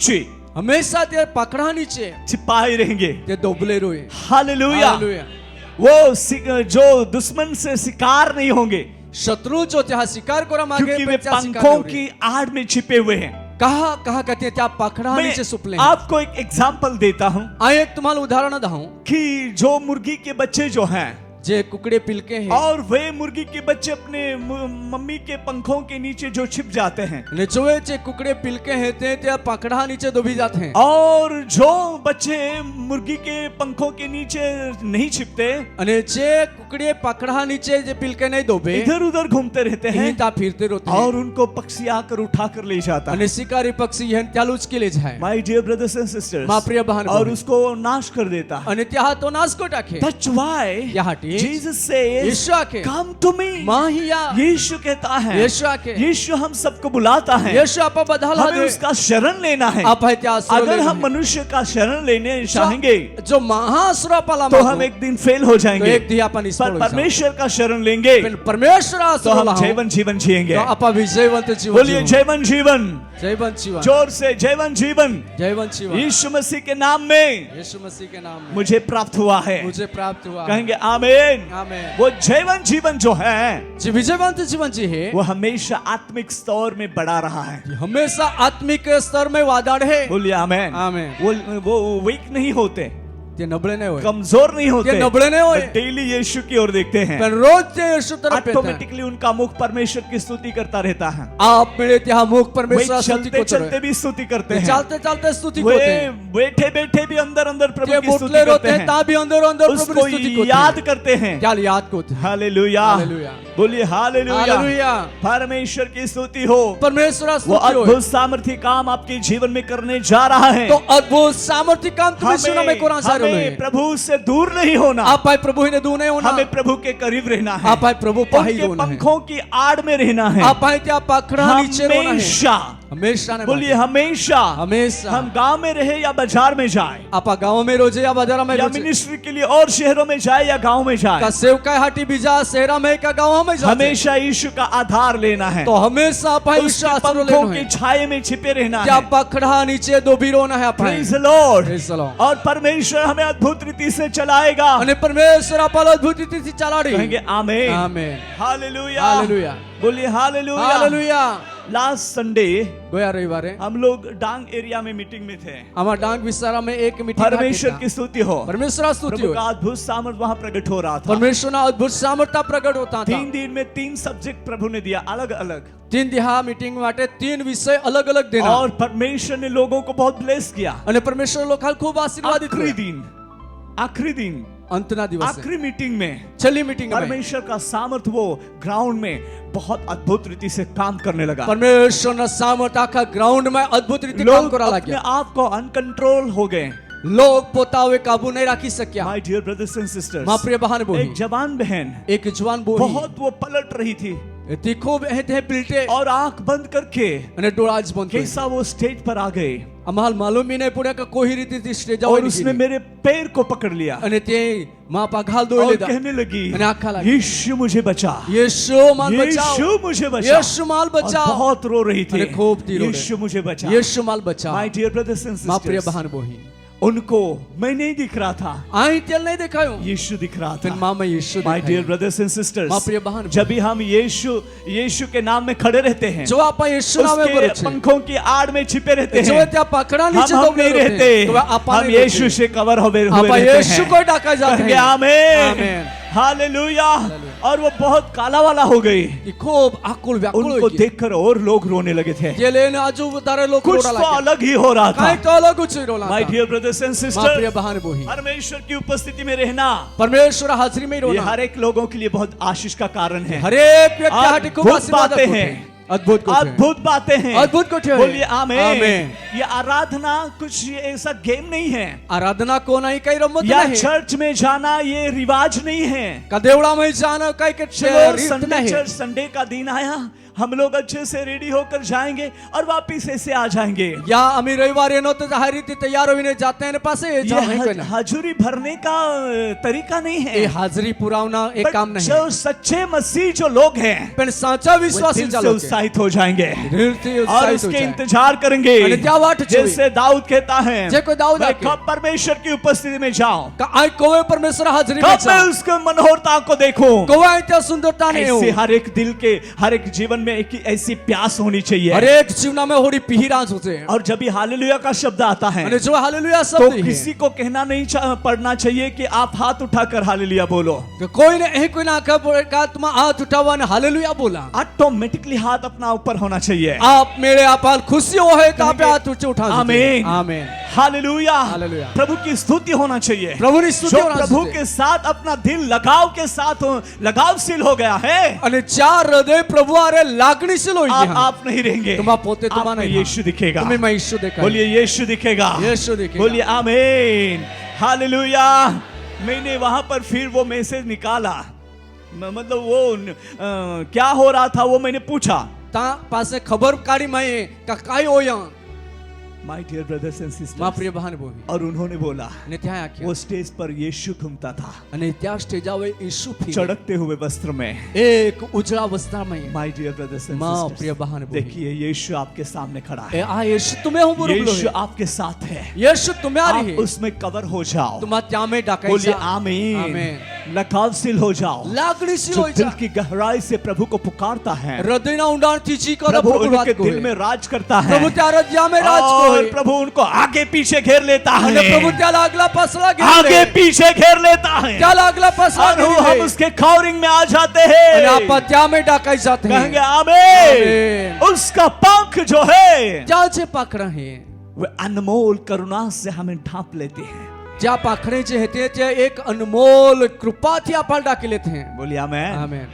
जी હંમેશા તે પકડા નીચે छिपाए रहेंगे। તે દોબલે રોય। हालेलुया। હાલેલુયા। वो जो दुश्मन से शिकार नहीं होंगे, શત્રુ જો ત્યાં શિકાર કરવા માંગે क्योंकि वे પણ ત્યાં શિકાર पंखों ન કરે। की आड़ में छिपे हुए हैं। कहा कहा कहते हैं ત્યાં પકડા मैं નીચે સુપલે। आपको एक एग्जाम्पल देता हूं આ એક તમારું ઉદાહરણ દઉં कि जो मुर्गी के बच्चे जो हैं, જે કુકડે પિલકે હે और वे मुर्गी के बच्चे अपने मम्मी के पंखों के नीचे जो छिप जाते हैं, ને જોવે છે કુકડે પિલકે હે તે ત્યાં પકડા નીચે ડૂબી જાતે हैं। और जो बच्चे मुर्गी के पंखों के नीचे नहीं छिपते, અને જે કુકડે પકડા નીચે જે પિલકે નહીં ડૂબે इधर उधर घूमते रहते हैं, અહીં ત્યાં ફિરતે રોતે और उनको पक्षी आकर उठा कर ले जाता है। અને શિકારી પક્ષી એને ત્યાં ઉચકી લે જાય। My dear brothers and sisters, माँ प्रिय बहन और बहन। उसको नाश कर देता है। અને ત્યાં તો નાશ કો નાખે। That's why યાહટી Jesus says, यीशु आके come to me। માહિયા यीशु कहता है, यीशु आके यीशु हम सबको बुलाता है, यीशु आपा બધા हमें લાગે उसका शरण लेना है। आपा ત્યાં આશરો अगर લેવાનો हम है। मनुष्य का शरण लेने चाहेंगे जो महाआश्रो आपा तो लामा हम एक दिन फेल हो तो जाएंगे, एक दी आपा निष्फળ पर हो जाओ। परमेश्वर का शरण लेंगे પણ પરમેશ્વર तो આશરો हम લાવો जीवन जीवन जिएंगे। તો આપા વિજયવંત જીવન बोलिए જીવો। जीवन जीवन, जयवंत जीवन जोर से जीवन जीवन जयवंत जीवन यीशु मसीह के नाम में यीशु मसीह के नाम में मुझे प्राप्त हुआ है। मुझे प्राप्त हुआ। कहेंगे आमीन। आमीन। वो जीवन जीवन जो है जी विजयवंत जीवन जी है वो हमेशा आत्मिक स्तर में बढ़ा रहा है। ये हमेशा आत्मिक स्तर में वादाड़ है। बोलिए आमीन। आमीन। वो वीक नहीं होते, તે નબળે ન હોય, कमजोर नहीं होते, તે નબળે ન હોય, डेली यीशु की ओर देखते हैं, પણ રોજ તે यीशु तरफ देखता है। ऑटोमेटिकली उनका मुख परमेश्वर की स्तुति करता रहता है। आप मेरे ત્યાં मुख वे परमेश्वर स्तुति चलते को चलते भी स्तुति करते हैं, चलते चलते स्तुति वे करते हैं। बैठे बैठे भी अंदर अंदर प्रभु के की स्तुति बोतले करते रोते हैं हैं, ता भी अंदर अंदर प्रभु उसको की स्तुति करते याद हैं। करते हैं। क्या याद करते हैं। Hallelujah, hallelujah. बोलिए हालेलुया। हालेलुया। परमेश्वर की स्तुति हो, परमेश्वर वो स्तुति हो अद्भुत सामर्थ्य काम आपके जीवन में करने जा रहा है। तो अद्भुत सामर्थ्य काम तुम्हें सुना में कुरान सारे हमें प्रभु से दूर नहीं होना, आप भाई प्रभु ने दूर नहीं होना, हमें प्रभु के करीब रहना है, आप भाई प्रभु पाही उनके होना है, पंखों की आड़ में रहना है, आप भाई त्या पकड़ा नीचे रोना है हमेशा। हमेशा ने बोलिए हमेशा। हमेशा हम गांव में रहे या बाजार में जाए, आप गांव में रोजे या बाजार में या रोजे मिनिस्ट्री के लिए और शहरों में जाए या गांव में जाए, का सेवकाई हाटी बीजा शहरा में का गांव में जाते हमेशा यीशु का आधार लेना है, तो हमेशा आप भाई उसके आश्रय पंखों लेना की है। छाये में छिपे रहना क्या है। पकड़ा नीचे डूबी रोना है आप भाई। Praise the Lord। Praise the Lord। और परमेश्वर हमें अद्भुत रीति से चलाएगा। અને પરમેશ્વર આપણા અદ્ભુત રીતથી ચલાડી। कहेंगे आमीन। આમેન। हालेलुया। हालेलुया। बोलिए हालेलुया। હાલેલુયા। लास्ट संडे ગયા રવિવારે हम लोग डांग एरिया में मीटिंग में थे। આમાં ડાંગ વિસ્તારમાં એક મીટિંગ परमेश्वर की स्तुति हो, પરમેશ્વર स्तुति प्रभु हो, का अद्भुत सामर्थ वहां प्रकट हो रहा था। પરમેશ્વરના અદ્ભુત સામર્થ્ય પ્રગટ હોતા હતા। 3 दिन में 3 सब्जेक्ट प्रभु ने दिया अलग अलग, 3 દિહા મીટિંગ માટે 3 વિષય अलग अलग देना। और परमेश्वर ने लोगों को बहुत ब्लेस किया। અને પરમેશ્વર લોકો ખૂબ આશીર્વાદિત आखिरी થયા। दिन, आखिरी दिन, અંતના દિવસે आखिरी मीटिंग में છેલ્લી મીટિંગ में परमेश्वर का सामर्थ वो ग्राउंड में बहुत अद्भुत रीति से काम करने लगा। પરમેશ્વરના સામર્થ્ય આખા ગ્રાઉન્ડ માં અદ્ભુત રીતે કામ लोग કરવા अपने લાગ્યા। आप को अनकंट्रोल हो गए। લોક પોતાવે કાબુ નહીં રાખી શક્યા। My dear brothers and sisters, મારા પ્રિય બહેન एक બોલી जवान बहन એક જવાન બોલી बहुत वो पलट रही थी તે ખૂબ હે પિલટે और आंख बंद करके અને ડોળા જ બંધ કરી। कैसा वो स्टेज पर आ गए, અમાલ માલુમ ही नहीं पड़ा कि कोई रीति स्टेज और उसने मेरे पैर को पकड़ लिया અને તે માં પાઘાલ દોઈ और લીધા कहने लगी, અને આખા લાગી यीशु मुझे बचा, यीशु माल बचाओ, यीशु मुझे बचा। यीशु माल और बचाओ। बहुत रो रही थी, अरे खूब थी रो रही। यीशु मुझे बचा। यीशु माल बचाओ। माय डियर ब्रदर्स एंड मां प्रिय सिस्टर्स, बहन बोही उनको मैं नहीं दिख रहा था, आई तेल नहीं दिखायो यीशु दिख रहा फिर था। मां में यीशु माय डियर दिखायो। ब्रदर्स एंड सिस्टर्स, मां प्रिय बहन जब भी हम यीशु के नाम में खड़े रहते हैं, जो आप यीशु नामे पर उसके पंखों की आड़ में छिपे रहते जो हैं, त्या पकड़ा नीचे हम दबे नहीं रहते, तो आप हम यीशु से कवर हुए आप रहते यीशु हैं। को डाका जाते कहेंगे हैं। आमीन, आमीन। हालेलुया। और वो बहुत काला वाला हो गई, ये खूब आकुल व्याकुल उनको हो गई। देखकर और लोग रोने लगे थे। ये लेने आजू तारे लोग कुछ रोड़ा तो लगे। अलग ही हो रहा था। काई तो अलग कुछ रोला माय था। डियर ब्रदर्स एंड मां प्रिय सिस्टर्स, बहन बोही परमेश्वर की उपस्थिति में रहना परमेश्वर हाजिरी में ये रोना हर एक लोगों के लिए बहुत आशीष का कारण है। हर एक व्यक्ति हाटी खूब अद्भुत आशीर्वाद बातें होते हैं, अद्भुत को अद्भुत बातें हैं, अद्भुत को ठे बोलिए आमीन। आमीन। ये आराधना कुछ ये ऐसा गेम नहीं है, आराधना को नहीं कई रमत या नहीं चर्च में जाना ये रिवाज नहीं है। का देवड़ा में जाना कई के चलो रीत संडे नहीं चर्च, संडे का दिन आया, हम लोग अच्छे से रेडी होकर जाएंगे और वापिस ऐसे आ जाएंगे। या आम्ही रविवारी येणं तर हा रीती तयार होईने जाते हैं पासे ये हाजुरी भरने का तरीका नहीं है। ये हाजरी पुरावना एक पर काम नहीं जो सच्चे मसीह जो लोग हैं पण साचा वो विश्वासी दिल से चालक उत्साहित हो जाएंगे दिलથી और उत्साहित उसके हो जाए. इंतजार करेंगे। आणि त्या वाट जोई. जैसे दाऊद कहता है जे कोई दाऊद मैं आके. कब परमेश्वर की उपस्थिति में जाऊं, का आय कोवे परमेश्वर हाजरी में कब मैं उसके मनोहरता को देखूं। कोवे आय त्या सुंदरता ने ऐसे हर एक दिल के हर एक जीवन में एक ऐसी प्यास होनी चाहिए। हर एक जीवना में होड़ी पिहिरांच होते हैं. और जब ये हालेलुया का शब्द आता है आणि जो हालेलुया तो शब्द है किसी को कहना नहीं पड़ना चाहिए कि आप हाथ उठाकर हालेलुया बोलो। तो कोई ने एक कोई ना का तुम हाथ उठावा ने हालेलुया बोला. ऑटोमेटिकली हाथ अपना ऊपर होना चाहिए। आप मेरे आपाल खुशी हो है तो आप हाथ ऊंचे उठा सकते हैं. आमीन आमीन. हालेलुया। हालेलुया. प्रभु की स्तुति होना चाहिए। प्रभु की स्तुति जो होना प्रभु चाहिए. के साथ अपना दिल लगाव के साथ लगावशील हो गया है, અને ચાર હૃદય પ્રભુ આરે લાગણીશીલ હોઈ ગયા. आप नहीं रहेंगे। तुम्हा पोते तुम्हा आप में नहीं. यीशु दिखेगा। तुम्हें मैं यीशु देखाई. बोलिए यीशु दिखेगा। यीशु दिखेगा. बोलिए आमीन हालेलुया। मैंने वहां पर फिर वो मैसेज निकाला, मतलब वो क्या हो रहा था वो मैंने पूछा। ता पासे खबर काढी माये का काय होया. माय डियर ब्रदर्स एंड मा सिस्टर्स, प्रिय बहन बोही. और उन्होंने बोला અને ત્યાં આખ્યા. वो स्टेज पर यीशु घूमता था અને ત્યાં સ્ટેજાવે ઈસુ ફીરે. चढ़कते हुए वस्त्र में। એક ઉજળા વસ્ત્રમાં. माय डियर ब्रदर्स एंड मा सिस्टर्स, प्रिय बहन बोही. देखिए यीशु आपके सामने खड़ा ए है। आ ઈસુ तुम्हें હું બરોબર यीशु है. आपके साथ है। ઈસુ तुम्हें आ रही आप है. उसमें कवर हो जाओ। तुम्हा त्यामे ढकाई बोलिए जा. आमीन। आमीन. लगावशील हो जाओ। લાગણીશીલ जो હોઈ दिल જા. की गहराई से प्रभु को पुकारता है, હૃદયના ઊંડાણથી ચીકરો प्रभु પ્રભુ उनके વાત दिल કહે. में राज करता है પ્રભુ त्या હૃદયમાં રાજ और કરે. प्रभु उनको आगे पीछे घेर लेता અને પ્રભु है। त्या लागला पासला आगे घेरे. पीछे घेर लेता है त्या लागला पासला और हम घेरे. उसके कवरिंग में आ जाते અને हैं। આપા त्यामे ढकाई जाते कहेंगे हैं. आमीन। आमीन. उसका पंख जो है ज्या जे पाखरं आहे, वे अनमोल करुणा से हमें ढांप लेते हैं। ज्या पाखरे जे होते ते एक अनमोल कृपाથી आपण टाकलेत हैं. बोलिए आमीन। आमेन.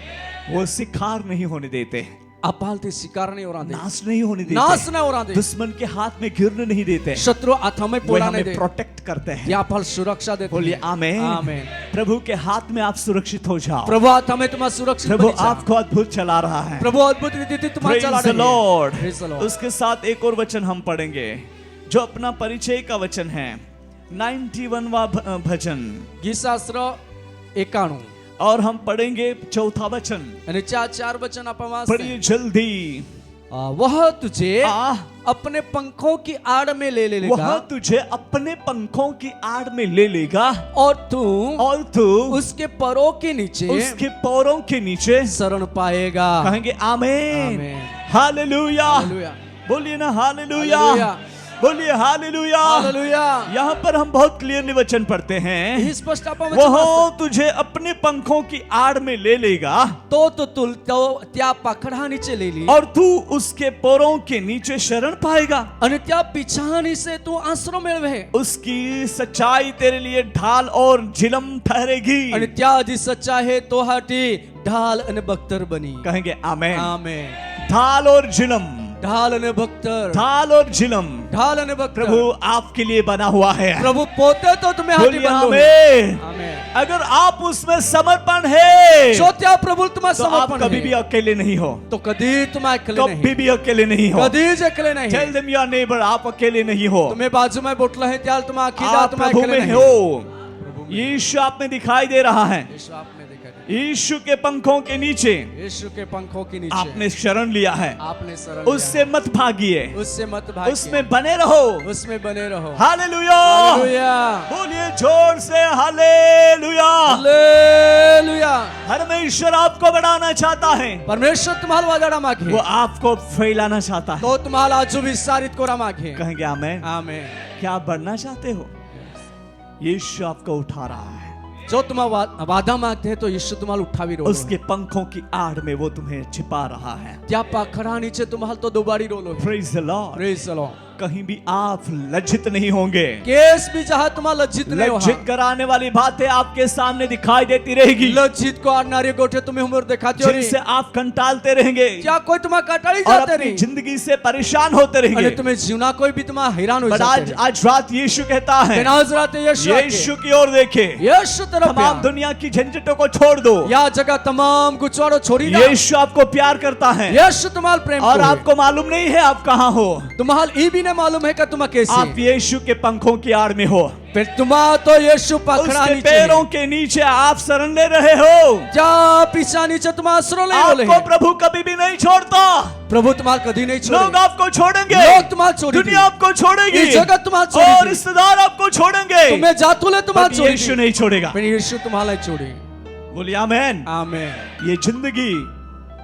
वो शिकार नहीं होने देते, अपाल ते शिकार नहीं होरा दे. नाश नहीं होने देते, नाश नहीं होरा दे. दुश्मन के हाथ में गिरने नहीं देते, शत्रु हाथामध्ये वो पोला हमें नहीं दे. प्रोटेक्ट करते हैं। ते आपण सुरक्षा देते. बोलिए आमीन। आमेन. प्रभु के हाथ में आप सुरक्षित हो जाओ। प्रभु हाथामध्ये तुम्हा सुरक्षित प्रभु बनी जा. आपको अद्भुत चला रहा है। प्रभु अद्भुत रीतीने तुम्हाला Praise चला the Lord। Praise the Lord. उसके साथ एक और वचन हम पढ़ेंगे जो अपना परिचय का वचन है, 91वां भजन, गीतशास्त्र 91. और हम पढ़ेंगे चौथा वचन। અને चार वचन आपण पढ़िए वाचते. जल्दी। वह तुझे आ अपने पंखों की आड़ में ले वह लेगा तुझे अपने पंखों की आड़ में ले लेगा और तू और तू उसके परों के नीचे उसके पैरों के नीचे शरण पाएगा. कहेंगे आमीन आमीन. हालेलुया। हालेलुया. बोलिए ना हालेलुया। हालेलुया. बोलिए हालेलुया। हालेलुया. यहाँ पर हम बहुत क्लियरली वचन पढ़ते हैं, ही स्पष्ट आपण वह वाचतो. तुझे अपने पंखों की आड़ में ले लेगा तो तुल तो त्या पाखडा नीचे लेली और तू उसके पैरों के नीचे शरण पाएगा। आणि त्या पिछाणी से तू आश्रय मिळवे. उसकी सच्चाई तेरे लिए ढाल और झिलम ठहरेगी। आणि त्या आधी सच्चा आहे तो हाटी ढाल आणि बख्तर बनी. कहेंगे आमीन। आमेन. ढाल और झिलम, ढाल आणि बख्तर. ढाल और झिलम ढाल आणि बख्तर. प्रभु आपके लिए बना हुआ है। प्रभु पोते तो तुम्हें हाती बोलिए बनलो. आमीन। आमेन. अगर आप उसमें समर्पण है जो त्या प्रभु तुम्हाला तो आप समर्पण कभी भी आहे, अकेले नहीं हो, तो कधी तुम्ही ऐकले कभी नाही. भी अकेले नहीं हो। कधीच ऐकले नाही. टेल देम योर नेबर, आप अकेले नहीं हो, तुम्ही बाजू में बोटलं है त्याला तुम्ही आखी आप तुम्ही प्रभु ऐकले में नाही. हो। यीशु आप में दिखाई दे रहा है। यीशु आप में दिखाई. यीशु के पंखों के नीचे यीशु के पंखों के नीचे आपने शरण लिया है, आपने शरण उससे मत भागिए, लिया. उससे मत भागिए. उसमें बने रहो। उसमें बने रहो. हालेलुया। हालेलुया. बोलिए जोर से हालेलुया। हालेलुया. परमेश्वर आपको बढ़ाना चाहता है, परमेश्वर तुम्हाला वादळा मागे. वो आपको फैलाना चाहता है। तो तुम्हाला अजून विस्तारित करा मागे. कहेंगे आमीन। आमेन. क्या आप बढ़ना चाहते हो? यीशु आपको उठा रहा है। जो तुम्हाला वादा मागते हैं तो यीशु तुम्हाला उठावी रोलो. उसके पंखों की आड़ में वो तुम्हें छिपा रहा है। त्या पाखडा नीचे तुम्हाला तो दुबारी रोलो. Praise the Lord। Praise the Lord. कहीं भी आप लज्जित नहीं होंगे। केस भी जहां तुम्हाला लज्जित नाही लज्जित व्हा. कराने वाली बातें आपके सामने दिखाई देती रहेगी, लज्जित करणारी गोष्ट तुम्ही समोर देखाती हो जिनसे आप कंटालते रहेंगे क्या कोई तुम्हाला कंटाळी और जाते अपनी नाही जिंदगी से परेशान होते आणि रहेंगे। तुम्ही जीवना कोई भी तुम्हाला हैरान हो पर जाते आज रात यीशु कहता है, आज रात यीशु की ओर देखे, यीशु तरफ तमाम दुनिया की झंझटों को छोड़ दो। या जगह तमाम गुचवाड़ो छोड़ी दो। यीशु आपको प्यार करता है यीशु तुम्हारा प्रेम और करे। आपको मालूम नहीं है आप कहाँ हो। तुम्हाला ये भी नहीं मालूम है कि तुम कैसे आप यीशु के पंखों की आड़ में हो, फिर तुम्हारा तो यीशु पकड़ा उसके नीचे पैरों के नीचे आप शरण ले रहे हो। जा पीछा नीचे तुम्हारा आश्रय ले बोले आपको प्रभु कभी भी नहीं छोड़ता। प्रभु तुम्हारा कभी नहीं छोड़े। लोग आपको छोड़ेंगे, लोग तुम्हारा छोड़ेंगे, दुनिया आपको छोड़ेगी, ये जगत तुम्हारा और छोड़ेगी, रिश्तेदार आपको छोड़ेंगे, तुम्हें जातुले तुम्हारा पर यीशु छोड़ेगी, नहीं छोड़ेगा। फिर यीशु तुम्हारा नहीं छोड़ेगी। बोलिए आमेन। आमेन। ये जिंदगी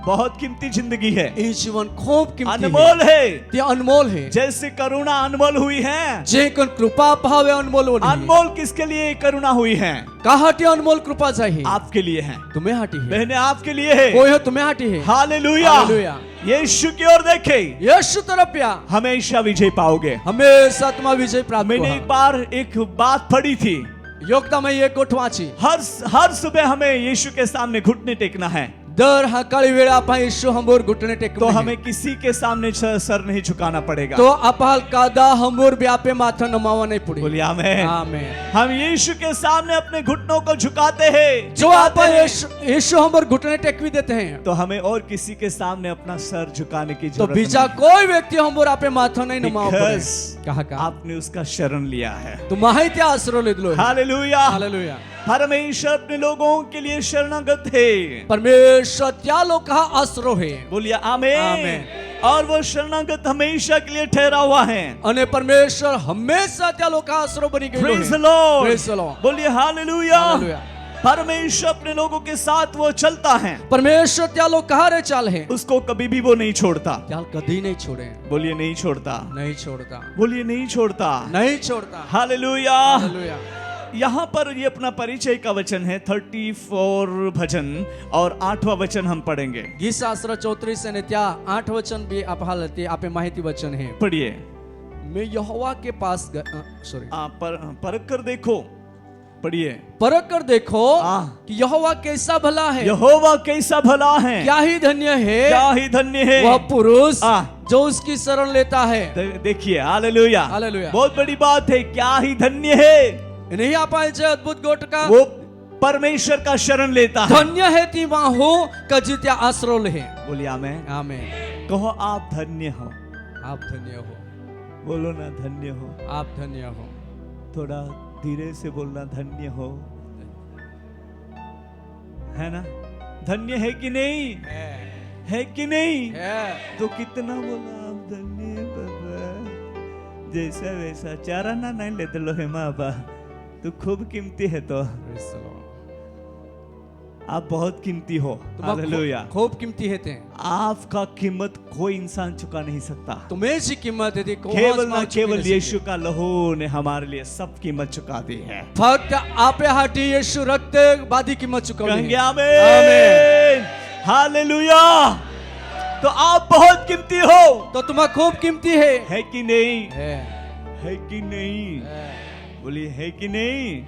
बहुत कीमती जिंदगी है, ये जीवन खूब कीमती अनमोल है। ते अनमोल है। जैसे करुणा अनमोल हुई है, जे कोण कृपा भावे अनमोल होली। अनमोल किसके लिए करुणा हुई है? काहाटी अनमोल कृपा चाहिए आपके लिए है, तुम्हें हाटी है, बहने आपके लिए है। कोई हो तुम्हें हाटी है। हालेलुया। हालेलुया। यीशु की ओर देखे, यीशु तरफ या हमेशा विजय पाओगे। हमेशा तुम्हारा विजय प्राप्त मैंने होगा। एक बार एक बात पढ़ी थी, योगता में ये गोठवाची हर सुबह हमें यीशु के सामने घुटने टेकना है। दर हकाळी वेळ आपण यीशु हमोर घुटणे टेकू तो हमें किसी के सामने सर नहीं झुकाना पड़ेगा। तो आपण कादा हमोर भी आपे माथा नमावा नहीं पड़ी। बोलिए आमेन। आमेन। हम यीशु के सामने अपने घुटनों को झुकाते हैं, जो आपण यीशु हमोर घुटने टेकवी देते हैं, तो हमें और किसी के सामने अपना सर झुकाने की तो जरूरत बीजा नहीं। कोई व्यक्ति हमोर आपे माथा नहीं नमावा पड़े। Because कहा का आपने उसका शरण लिया है। तो माहिती आश्रय लेदलो। हालेलुया। हालेलुया। परमेश्वर अपने लोगों के लिए शरणागत है। परमेश्वर त्या लोग का आश्रय है। बोलिए आमेन। आमेन। और वो शरणागत हमेशा के लिए ठहरा हुआ है। अने परमेश्वर हमेशा त्या लोग का आश्रय बनी गई Praise the Lord। Praise the Lord। बोलिए हालेलुया। हालेलुया। परमेश्वर अपने लोगों के साथ वो चलता है, परमेश्वर त्या लोग कहा रे चाल है, उसको कभी भी वो नहीं छोड़ता। त्याल कभी नहीं छोड़े। बोलिए नहीं छोड़ता। नहीं छोड़ता। बोलिए नहीं छोड़ता। नहीं छोड़ता। हालेलुया। हालेलुया। यहाँ पर ये अपना परिचय का वचन है 34 भजन और 8वां वचन हम पढ़ेंगे। गीत शास्त्र 34 ने त्या 8 वचन भी आप हालते आपे माहिती वचन है। पढ़िए। मैं यहोवा के पास सॉरी परख कर देखो। पढ़िए। परख कर देखो कि यहोवा कैसा भला है। यहोवा कैसा भला है, क्या ही धन्य है, क्या ही धन्य है वह पुरुष जो उसकी शरण लेता है। देखिए हालेलुया। हालेलुया। बहुत बड़ी बात है, क्या ही धन्य है। नहीं आप अद्भुत गोट का वो परमेश्वर का शरण लेता है। धन्य है ती वहां हो कजी त्या आश्रय है। बोलिए आमेन। आमेन। कहो आप धन्य हो। आप धन्य हो। बोलो ना धन्य हो। आप धन्य हो। थोड़ा धीरे से बोलना, धन्य हो, है ना? धन्य है कि नहीं? है कि नहीं? है। तो कितना बोला आप धन्य बाबा, जैसा वैसा चारा ना नहीं लेते लो है माँ बा, तू खूब कीमती है। तो आप बहुत कीमती हो। हालेलुया। खूब कीमती है ते। आपका कीमत कोई इंसान चुका नहीं सकता। तुम्हें जी कीमत है, केवल ना केवल यीशु का लहू ने हमारे लिए सब कीमत चुका दी है। फक्त आपे हाटी यीशु रक्त बादी कीमत चुका दी कहेंगे है। आमीन। हालेलुया। तो आप बहुत कीमती हो। तो तुम खूब कीमती है कि नहीं? है कि नहीं? बोलिए है कि नहीं?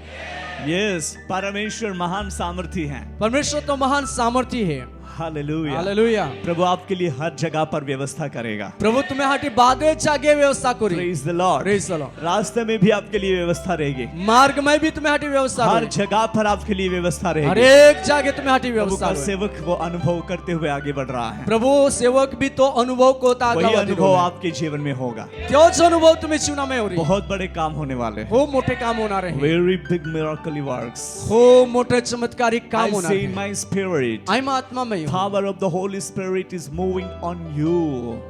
यस। परमेश्वर महान सामर्थी है। परमेश्वर तो महान सामर्थी है। हालेलुया। हालेलुया। प्रभु आपके लिए हर जगह पर व्यवस्था करेगा। प्रभु तुम्हें हाटी बादे जागे व्यवस्था करी। Praise the Lord. Praise the Lord. रास्ते में भी आपके लिए व्यवस्था रहेगी। मार्ग में भी तुम्हें हाटी व्यवस्था, हर जगह पर आपके लिए व्यवस्था रहेगी। हर एक जगह तुम्हें हाटी प्रभु व्यवस्था। का सेवक वो अनुभव करते हुए आगे बढ़ रहा है। प्रभु सेवक भी तो अनुभव को वही अनुभव आपके जीवन में होगा। त्योच अनुभव तुम्हें जीवना में हो रही। बहुत बड़े काम होने वाले। खूब मोठे काम होणार आहे। Very big miracle works. खूब मोठे चमत्कारिक काम I होणार see आहे। in my spirit. आई आत्मा में Power of the Holy Spirit is moving on you.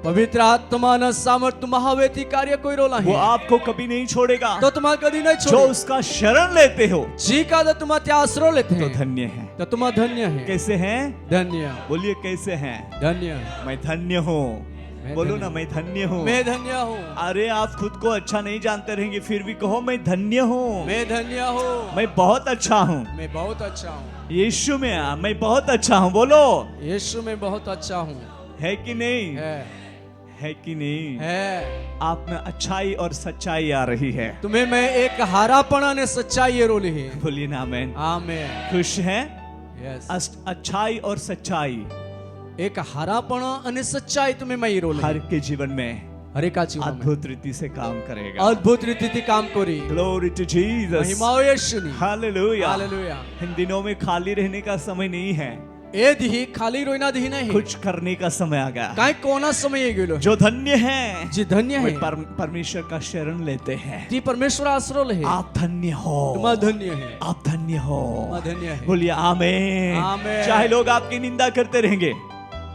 पवित्र आत्मा न सामर्थ तुम्हा हवेती कार्य कोई रोला वो है। आपको कभी नहीं छोड़ेगा। तो तुम्हा कधी नहीं जो छोड़े। उसका शरण लेते हो जी का तुम्हा त्या आश्रय लेते तो हैं, धन्य है। तो तुम्हा धन्य है। कैसे हैं? धन्य। बोलिए कैसे हैं? धन्य। मैं धन्य हूँ। बोलो ना मैं धन्य हूँ। मैं धन्य हूँ। अरे आप खुद को अच्छा नहीं जानते रहेंगे, फिर भी कहो मैं धन्य हूँ। मैं धन्य हूँ। मैं बहुत अच्छा हूँ। मैं बहुत अच्छा हूँ। यीशु में मैं बहुत अच्छा हूँ। बोलो यीशु में बहुत अच्छा हूँ। है कि नहीं? है कि नहीं? है। आप में अच्छाई और सच्चाई आ रही है। तुम्हें मैं एक हारापणा ने सच्चाई ये रोली है। बोलिए ना आमेन। आमेन। खुश हैं? यस। अच्छाई और सच्चाई एक हारापणा અને સચ્ચાઈ तुम्हें मैं ये रोली हर के जीवन में हरेका जीवन में अद्भुत रीति से काम करेगा। अद्भुत रीति काम करी। Glory to Jesus. महिमा हो यीशुनी। हालेलुया। हालेलुया। इन दिनों में खाली रहने का समय नहीं है, ए दी खाली रोइना दी नहीं, कुछ करने का समय आ गया। काय कोना समय गेलो जो धन्य है, जी धन्य वे है, परमेश्वर का शरण लेते हैं। जी परमेश्वर आश्रय ले। आप धन्य हो, तुम धन्य है, आप धन्य हो। तुम धन्य है। बोलिए आमेन। आमेन। चाहे लोग आपकी निंदा करते रहेंगे,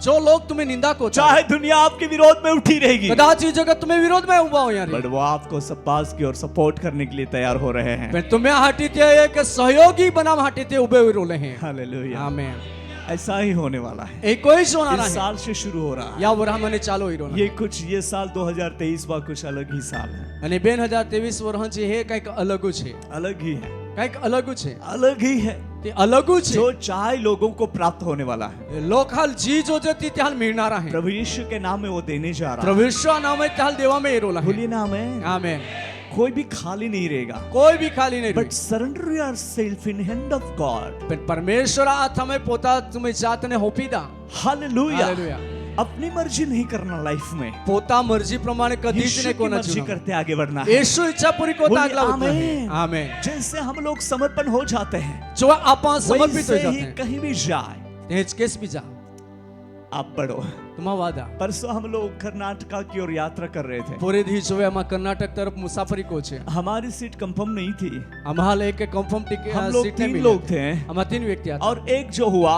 जो लोग तुम्हें निंदा को चाहे दुनिया आपके विरोध में उठी रहेगी, कदाच ये जगत तुम्हें विरोध में उभा हो यार, बट वो आपको सब्बास की और सपोर्ट करने के लिए तैयार हो रहे हैं। पर तुम्हें हटीते एक सहयोगी बनाम हटीते उबे हुए रोले हैं। हालेलुया। आमेन। ऐसा ही होने वाला है। एक कोई सोना इस है साल से शुरू हो रहा है। या वरा मने चालो ही रोना ये साल 2023 वा कुछ अलग ही साल है। અને 2023 વર્ષ જે હે કઈક અલગુ છે, अलग ही है, કઈક અલગુ છે, अलग ही है। તે અલગુ છે जो चाहे लोगों को प्राप्त होने वाला है, લોકાલ જી જો જતી ત્યાલ મિળનારા હે। प्रभु यीशु के नाम में वो देने जा रहा है। પ્રભુ નામે ત્યાલ દેવા મે એરોલા હે। बोलिए नाम है। આમેન। कोई भी खाली नहीं रहेगा, કોઈ भी ખાલી નહીં but surrender yourself in hand of God. પણ પરમેશ્વર આ તમે પોતા તમે જાતને હોપી દા। हालेलुया। હાલેલુયા। अपनी मर्जी नहीं करना लाइफ में, પોતા મરજી પ્રમાણે કદી જ यीशु ને की કોના मर्जी जीवन करते आगे बढ़ना है। యేసు ఇచ్చా પૂરી કોતા बोलिए આગલા વધના હે। आमेन। આમેન। जैसे हम लोग समर्पण हो जाते हैं, જો આપા સમર્પિત वैसे हो ही जाते हैं कहीं भी जाए તેજ કેસ બીજા आप बढ़ो। તમા વાદા परसों हम लोग कर्नाटका की ओर यात्रा कर रहे थे। પૂરે દી જોવે આમાં કર્ણાટક તરફ મુસાફરી કો છે। हमारी सीट कंफर्म नहीं थी, અમાલ એક કન્ફર્મ ટિકિટ हम लोग सीट नहीं 3 मिली। लोग थे, આમાં 3 વ્યક્તિ હતા। और एक जो हुआ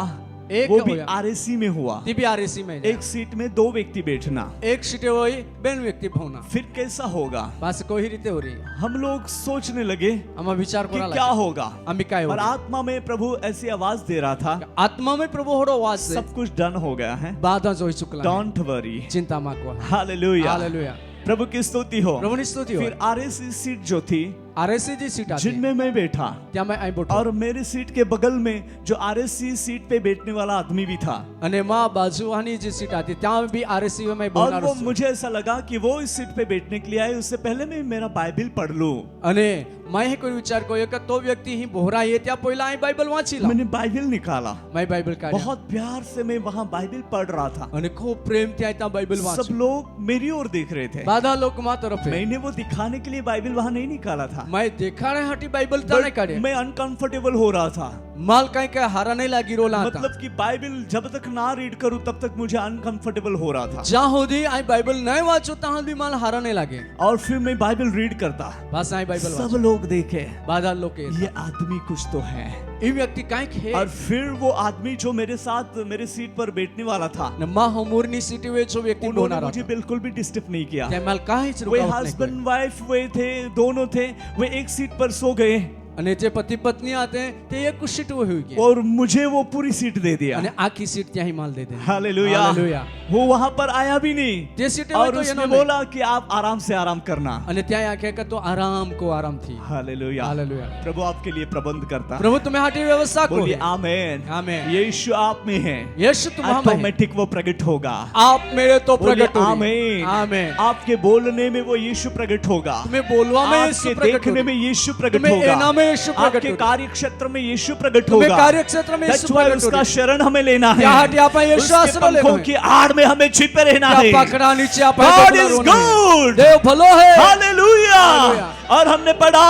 एक वो भी होया। आरएसी में हुआ। ती आरएसी में एक सीट में 2 व्यक्ति बैठना, एक सीटे होई बेन व्यक्ति भावना फिर कैसा होगा? बस कोई रीते हो रही। हम लोग सोचने लगे आमा विचार कि करा क्या होगा, आमी काय और हो आत्मा में प्रभु ऐसी आवाज दे रहा था, आत्मा में प्रभु होरो आवाज से सब कुछ डन हो गया है, बाधा जोई चुकला है। Don't worry. चिंता मत करो। हालेलुया। हालेलुया। प्रभु की स्तुति हो। प्रभु की स्तुति हो। फिर आरएसी सीट जो थी, आरएसी जी सीट आती जिनमें मैं बैठा, त्या मैं आई बैठा और मेरी सीट के बगल में जो आरएसी सीट पे बैठने वाला आदमी भी था, अने मां बाजुवानी जी सीट आती त्या भी आरएसी में और बोलना वो मुझे ऐसा लगा कि वो इस सीट पे बैठने के लिए आए, उससे पहले मैं मेरा बाइबल पढ़ लूं। अने मैं ही कोई विचार को एक तो व्यक्ति ही बोहरा ये त्या पहिला आई बाइबल वांची ला। मैंने बाइबल निकाला, मैं बाइबल का बहुत प्यार से मैं वहां बाइबल पढ़ रहा था। अने खूब प्रेम त्या त्या बाइबल सब वांची लोग मेरी ओर देख रहे थे। बाधा लोग मा तरफ है। मैंने वो दिखाने के लिए बाइबल वहां नहीं निकाला था, मैं देखा रहे हटी बाइबल ता नहीं काढे। मैं अनकंफर्टेबल हो रहा था। माल कहीं का हारा नहीं लागी रोला था। मतलब कि बाइबल जब तक ना रीड करूं तब तक मुझे अनकंफर्टेबल हो रहा था। जहाँ होदी आई बाइबल नहीं वाचो तहाँ भी माल हारा नहीं लागे। और फिर मैं बाइबल रीड करता, बस आई बाइबल सब लोग देखे बाधा लोग के ये आदमी कुछ तो है। ये व्यक्ति काहे खे और फिर वो आदमी जो मेरे साथ मेरे सीट पर बैठने वाला था, न मां हमूरनी सीटी वे जो व्यक्ति बोना उन्होंने रहा मुझे बिल्कुल भी डिस्टर्ब नहीं किया। ते माल काहे च वे रुकावट नहीं हस्बैंड वाइफ वे थे, दोनों थे, वे एक सीट पर सो गए अने जे पति पत्नी आते हैं ते एक कुछ सीट वो हुई गया और मुझे वो पूरी सीट दे दिया। अने आखी सीट त्या ही माल दे दे। हालेलुया। हालेलुया। वो वहां पर आया भी नहीं, ते सीटे और में तो उसने ये बोला कि आप आराम से आराम करना। अने त्या आखे का तो आराम को आराम थी। हालेलुया। हालेलुया। प्रभु आपके लिए प्रबंध करता। प्रभु तुम्हें हाटी व्यवस्था को बोलिए आमेन। आमेन। यीशु आप में है, यीशु तुम्हारा में है। ऑटोमेटिक वो प्रकट होगा। आप मेरे तो बोलिए प्रकट होगी। आमेन। आमेन। आपके बोलने में वो यीशु प्रकट होगा, तुम्हें बोलवा में यीशु आपके प्रकट देखने होगी। में यीशु प्रकट तुम्हें होगा, एना में यीशु प्रकट आपके होगा। कार्य क्षेत्र में यीशु प्रकट तुम्हें होगा। कार्य क्षेत्र में यीशु That's why प्रकट उसका होगी। शरण हमें लेना है, क्या हटी आप यीशु उसके आश्रय लेना पंखों है। की आड़ में हमें छिपे रहना है। क्या पकड़ा नीचे आप God is good। देव भलो है। हालेलुया। हालेलुया। और हमने पढ़ा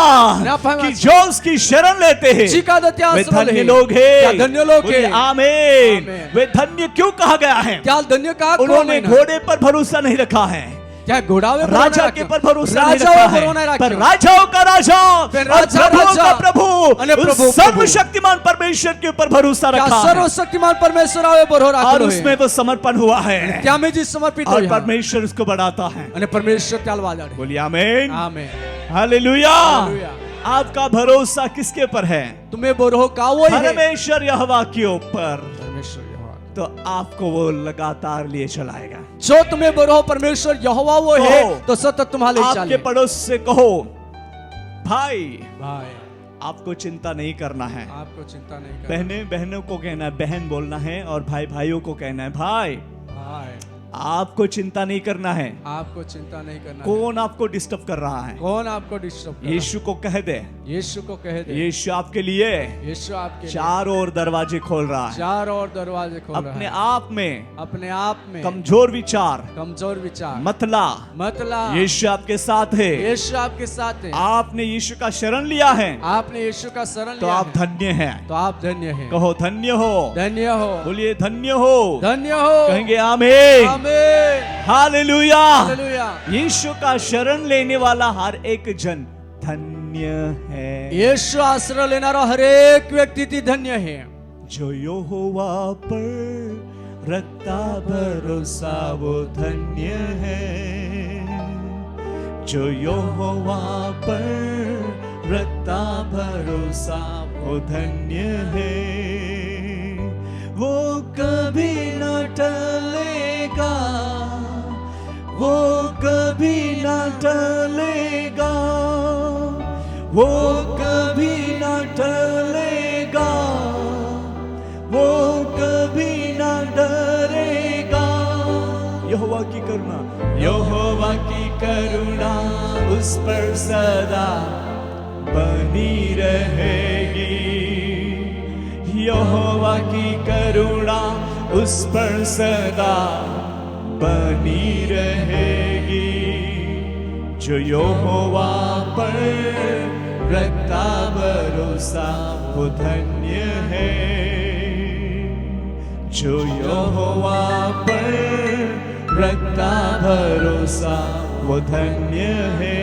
आप हमें कि जो उसकी शरण लेते हैं जी का दत्या वे आश्रय धन्य है। लोग क्या हैं। धन्य लोग बोलिए हैं। आमेन। आमेन। वे धन्य क्यों कहा गया है? क्या धन्य का उन्होंने घोड़े पर भरोसा नहीं रखा है, क्या घोड़ावे राजा के पर भरोसा नहीं राजाओं रखा पर भरोसा है, नहीं पर रखा। राजाओं का राजा फिर और राजा प्रभुओं राजा का प्रभु अने प्रभु उस सर्वशक्तिमान परमेश्वर के ऊपर भरोसा क्या रखा है, सर्वशक्तिमान परमेश्वर आवे बरो राखलो और है। उसमें वो समर्पण हुआ है, क्या में जी समर्पित और होया। परमेश्वर उसको बढ़ाता है। अने परमेश्वर त्यालवा जाड़े। बोलिए आमेन। आमेन। हालेलुया। हालेलुया। आपका भरोसा किसके पर है? तुम्हें बरो का वो ही है। परमेश्वर यहोवा के ऊपर, परमेश्वर यहोवा। तो आपको वो लगातार लिए चलाएगा। जो तुम्हें बरो परमेश्वर यहोवा वो है, कहो। तो सतत तुम्हारे ले आपके चले। पड़ोस से कहो, भाई भाई आपको चिंता नहीं करना है। आपको चिंता नहीं करना। बहनें बहनों को कहना है बहन बोलना है, और भाई भाइयों को कहना है भाई भाई आपको चिंता नहीं करना है आपको चिंता नहीं करना है। कौन आपको डिस्टर्ब कर रहा है। कौन आपको डिस्टर्ब कर रहा है? यीशु को कह दे, यीशु को कह दे, यीशु आपके लिए यीशु आपके लिए चारों ओर दरवाजे खोल रहा है। चार और दरवाजे खोल रहा अपने है। आप में अपने आप में कमजोर विचार कमजोर विचार मतला, मतलब यीशु आपके साथ है। यीशु आपके साथ है। आपने यीशु का शरण लिया है आपने यीशु का शरण तो लिया आप है, धन्य हैं। तो आप धन्य हैं। कहो धन्य हो, धन्य हो, बोलिए धन्य हो, धन्य हो। कहेंगे आमीन, आमीन, हालेलुया। हालेलुया। यीशु का शरण लेने वाला हर एक जन धन्य है। यीशु आश्रय लेनारा हर एक व्यक्ति धन्य है। जो यहोवा पर रखता भरोसा वो धन्य है। जो यहोवा पर रखता भरोसा वो धन्य है। वो कभी न टलेगा, वो कभी न टलेगा, वो कभी न टलेगा, वो कभी न डरेगा। यहोवा की करुणा, यहोवा की करुणा उस पर सदा बनी रहेगी। यहोवा की करुणा उस पर सदा बनी रहेगी। जो यहोवा पर रखता भरोसा वो धन्य है। जो यहोवा पर रखता भरोसा वो धन्य है।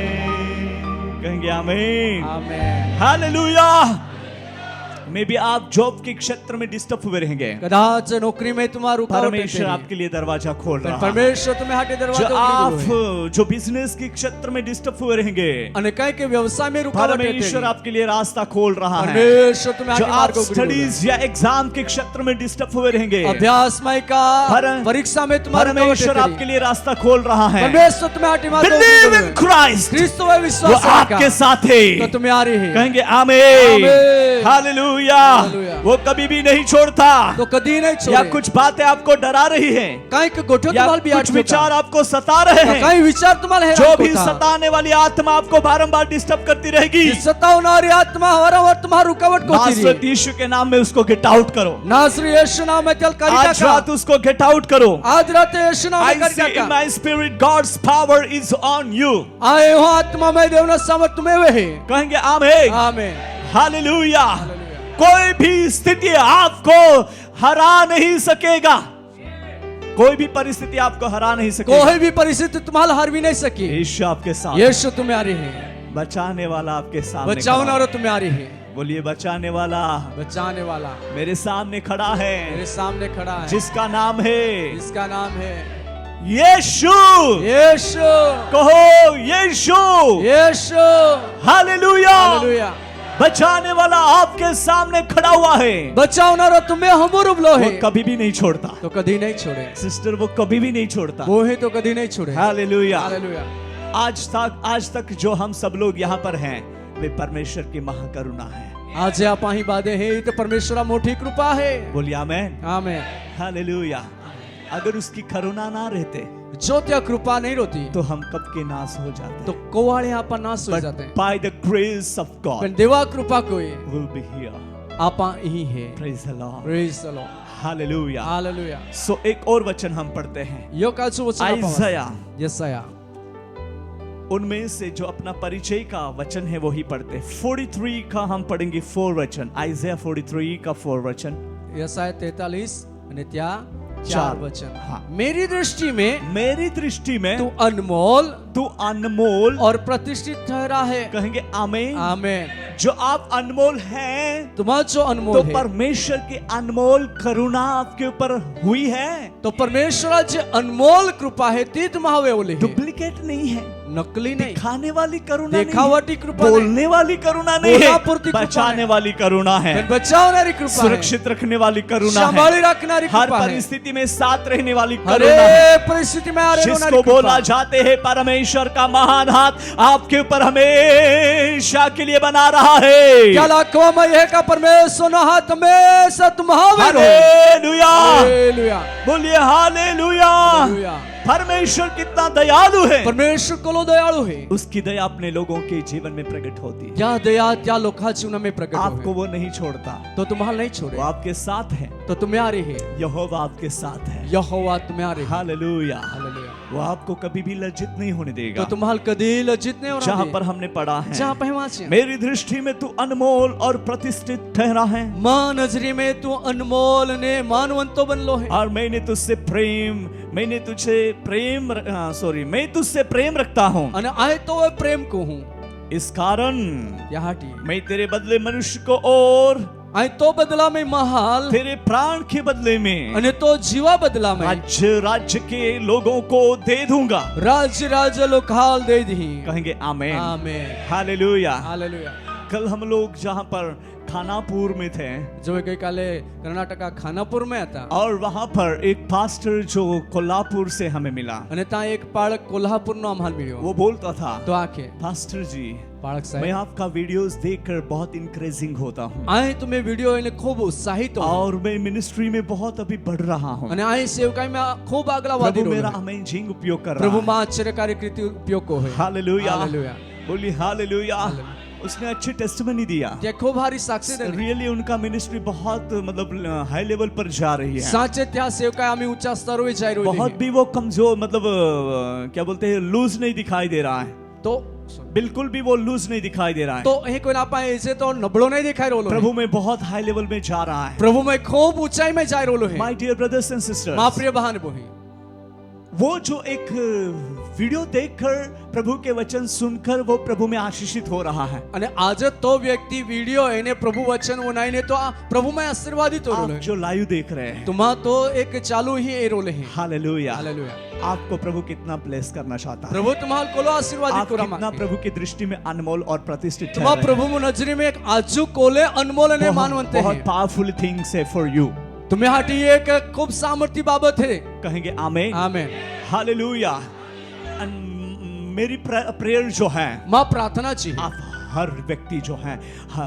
कहेंगे आमीन, आमीन, हालेलुया। मे बी आप जॉब के क्षेत्र में डिस्टर्ब हुए रहेंगे। कदाच नौकरी में तुम्हारा रुकावट परमेश्वर आपके लिए दरवाजा खोल रहा है। परमेश्वर तुम्हें हाटे दरवाजा जो आप जो बिजनेस के क्षेत्र में डिस्टर्ब हुए रहेंगे, अनेक के व्यवसाय में रुकावट परमेश्वर आपके लिए रास्ता खोल रहा है। परमेश्वर तुम्हें जो हाटे आप मार्ग स्टडीज या एग्जाम के क्षेत्र में डिस्टर्ब हुए रहेंगे, अभ्यास में का परीक्षा में तुम्हारा परमेश्वर आपके लिए रास्ता खोल रहा है। परमेश्वर तुम्हें हाटे मार्ग बिलीव इन क्राइस्ट, क्रिस्त में विश्वास वो आपके साथ है तो तुम्हें आ रही है। कहेंगे आमीन, आमीन, हालेलुया। हालेलुया। वो कभी भी नहीं छोड़ता। तो कभी नहीं छोड़े। या कुछ बातें आपको डरा रही हैं, कहीं के गोठो या तुम्हारे भी कुछ विचार आपको सता रहे हैं, कहीं विचार तुम्हारे जो भी सताने वाली आत्मा आपको बारंबार डिस्टर्ब करती रहेगी, सतावनारी आत्मा हमारा और तुम्हारा रुकावट को नासरत यीशु के नाम में उसको गेट आउट करो। नासरी यीशु नाम में चल कर आज रात उसको गेट आउट करो। आज रात यीशु नाम में I see in my spirit God's power is on you। आए हो आत्मा में देवना सामर्थ तुम्हें वे है। कहेंगे आमीन, आमीन, हालेलुया। कोई भी स्थिति आपको हरा नहीं सकेगा। कोई भी परिस्थिति आपको हरा नहीं सकेगा। कोई भी परिस्थिति तुम्हारा हर भी नहीं सकी। यीशु आपके साथ, यीशु तुम्हें आ रही है। बचाने वाला आपके सामने, बचाने वाला तुम्हें आ रही है। बोलिए बचाने वाला बचाने वाला मेरे सामने खड़ा है, मेरे सामने खड़ा है, जिसका नाम है, जिसका नाम है यीशु। यीशु, कहो यीशु, यीशु, हालेलुया। हालेलुया। बचाने वाला आपके सामने खड़ा हुआ है। बचावनारा तुम्हें हमरो बुलो है। वो कभी भी नहीं छोड़ता। तो कभी नहीं छोड़े सिस्टर, वो कभी भी नहीं छोड़ता। वो है तो कभी नहीं छोड़े। Hallelujah, hallelujah. आज तक जो हम सब लोग यहाँ पर हैं, वे परमेश्वर की महाकरुणा है। आज आप ही बादे हैं, तो परमेश्वर मोटी कृपा है। बोलिए आमेन, आमेन, हालेलुया। अगर उसकी करुणा ना रहते, जो त्या कृपा नहीं रोती, तो हम कब के नाश हो जाते। तो कोवाड़े आप नाश हो जाते हैं। By the grace of God, पर देवा कृपा कोई will be here. आप ही है। Praise the Lord. Praise the Lord, Hallelujah. Hallelujah. So एक और वचन हम पढ़ते हैं, यो काचु वचन आइज़ाया। यशाया, उनमें से जो अपना परिचय का वचन है वही पढ़ते। 43 का हम पढ़ेंगे 4 वचन। आइज़ाया 43 का 4 वचन। यशाया 43 અને ત્યાં 4 वचन। हाँ। मेरी दृष्टि में मेरी दृष्टि में तू अनमोल तू अनमोल और प्रतिष्ठित ठहरा है। कहेंगे आमीन। आमीन। जो आप अनमोल हैं, तुम्हारा जो तो अनमोल है, परमेश्वर की अनमोल करुणा आपके ऊपर हुई है। तो परमेश्वर जो अनमोल कृपा है ती तुम्हारे ओले है। डुप्लीकेट नहीं है, नकली नहीं, दिखाने वाली करुणा नहीं है, देखावटी कृपा बोलने वाली करुणा नहीं है, बोलापूर्ति कृपा बचाने है, वाली करुणा है, बचावनारी कृपा है, सुरक्षित रखने वाली करुणा है, संभाली रखनारी हर कृपा है, परिस्थिति में साथ रहने वाली हर करुणा है। एक परिस्थिति में आ रहे जिसको बोला जाते हैं परमेश्वर का महान हाथ आपके ऊपर हमेशा हमेशा के लिए बना रहा है। क्या लाखों है का परमेश्वर ना हाथ में से तुम्हारे हालेलुया, हालेलुया, बोलिए हालेलुया। हालेलुया। परमेश्वर कितना दयालु है, परमेश्वर को दयालु है। उसकी दया अपने लोगों के जीवन में प्रकट होती है। क्या दया क्या लोखा जीवन में प्रकट आपको वो नहीं छोड़ता, तो तुम्हारा नहीं छोड़े, वो आपके साथ है, तो तुम्हारे है, यहोवा आपके साथ है। यहोवा तुम्हारे है। Hallelujah, hallelujah. वो आपको कभी भी लज्जित नहीं होने देगा। तो तुम्हारा कदी लज्जित नहीं हो रहा जहाँ है। पर हमने पढ़ा है, जहाँ पे वहाँ से मेरी दृष्टि में तू अनमोल और प्रतिष्ठित ठहरा है, मां नजरी में तू अनमोल ने मानवंतो बनलो है। और मैंने तुझसे प्रेम रखता हूँ। अने आए तो वे प्रेम को हूँ, इस कारण यहाँ मैं तेरे बदले मनुष्य को और आए तो बदला में महाल, तेरे प्राण के बदले में अने तो जीवा बदला में राज्य के लोगों को दे दूंगा। राज्य लोकाल दे दी। कहेंगे आमेन, आमेन, हालेलुया। हालेलुया। कल हम लोग जहाँ पर खानापुर में थे, जो गई काले कर्नाटका खानापुर में था, और वहाँ पर एक पास्टर जो कोल्हापुर से हमें मिला, अने ता एक पाळक कोल्हापुर नो आम्हाला मिळ्यो। वो बोलता था, तो आके पास्टर जी, पाळक मैं साहेब, आपका वीडियोस देखकर बहुत इंक्रेजिंग होता हूँ, आए तुम्हें वीडियो इन्हें खूब उत्साहित हो, और मैं मिनिस्ट्री में बहुत अभी बढ़ रहा हूँ। अने आए सेवकाई में खूब आगला वादी प्रभु रो मेरा है। अमेजिंग उपयोग कर प्रभु रहा है। मां आश्चर्यकारी कृति उपयोग को है। Hallelujah, hallelujah. बोलिए हालेलुया। हालेलुया। उसने अच्छी टेस्टिमनी दिया। ते खूब भारी साक्षी देने। रियली उनका मिनिस्ट्री बहुत मतलब हाई लेवल पर जा रही है। साचे त्या सेवकाई आम्ही उच्च स्तरावर जाई रोली बहुत है। भी वो कमजोर मतलब क्या बोलते हैं, लूज नहीं दिखाई दे रहा है। तो बिल्कुल भी वो लूज नहीं दिखाई दे रहा है। तो हे कोई आपा ऐसे तो नबळो नहीं दिखाई रोलो है। प्रभु में बहुत हाई लेवल में जा रहा है। प्रभु में खूब ऊंचाई में जाई रोलो है। माय डियर ब्रदर्स एंड मां सिस्टर्स, प्रिय बहन बोही, वो जो एक वीडियो देखकर, प्रभु के वचन सुनकर वो प्रभु में आशीषित हो रहा है। अने आज तो व्यक्ति वीडियो एने प्रभु वचन उनाईने तो प्रभु में आशीर्वादित हो आप रोलो है। जो लाइव देख रहे हैं, तुम्हा तो एक चालू ही ए रोले है। Hallelujah, hallelujah. आपको प्रभु कितना ब्लेस करना चाहता है। प्रभु तुम्हाला कोलो आशीर्वादित आप करा कितना मांगे। प्रभु की दृष्टि में अनमोल और प्रतिष्ठित तुम्हा ठहर रहे प्रभु मु नजरी में एक आजू कोले अनमोल ने हैं। मानवंते बहुत हैं। पावरफुल थिंग्स है फॉर यू। तुम्हें हाटी एक खूब सामर्थ्य बाबत है। कहेंगे आमेन, आमेन। हालेलुया। मेरी प्रेयर जो है, मां प्रार्थना चाहिए आप हर व्यक्ति जो है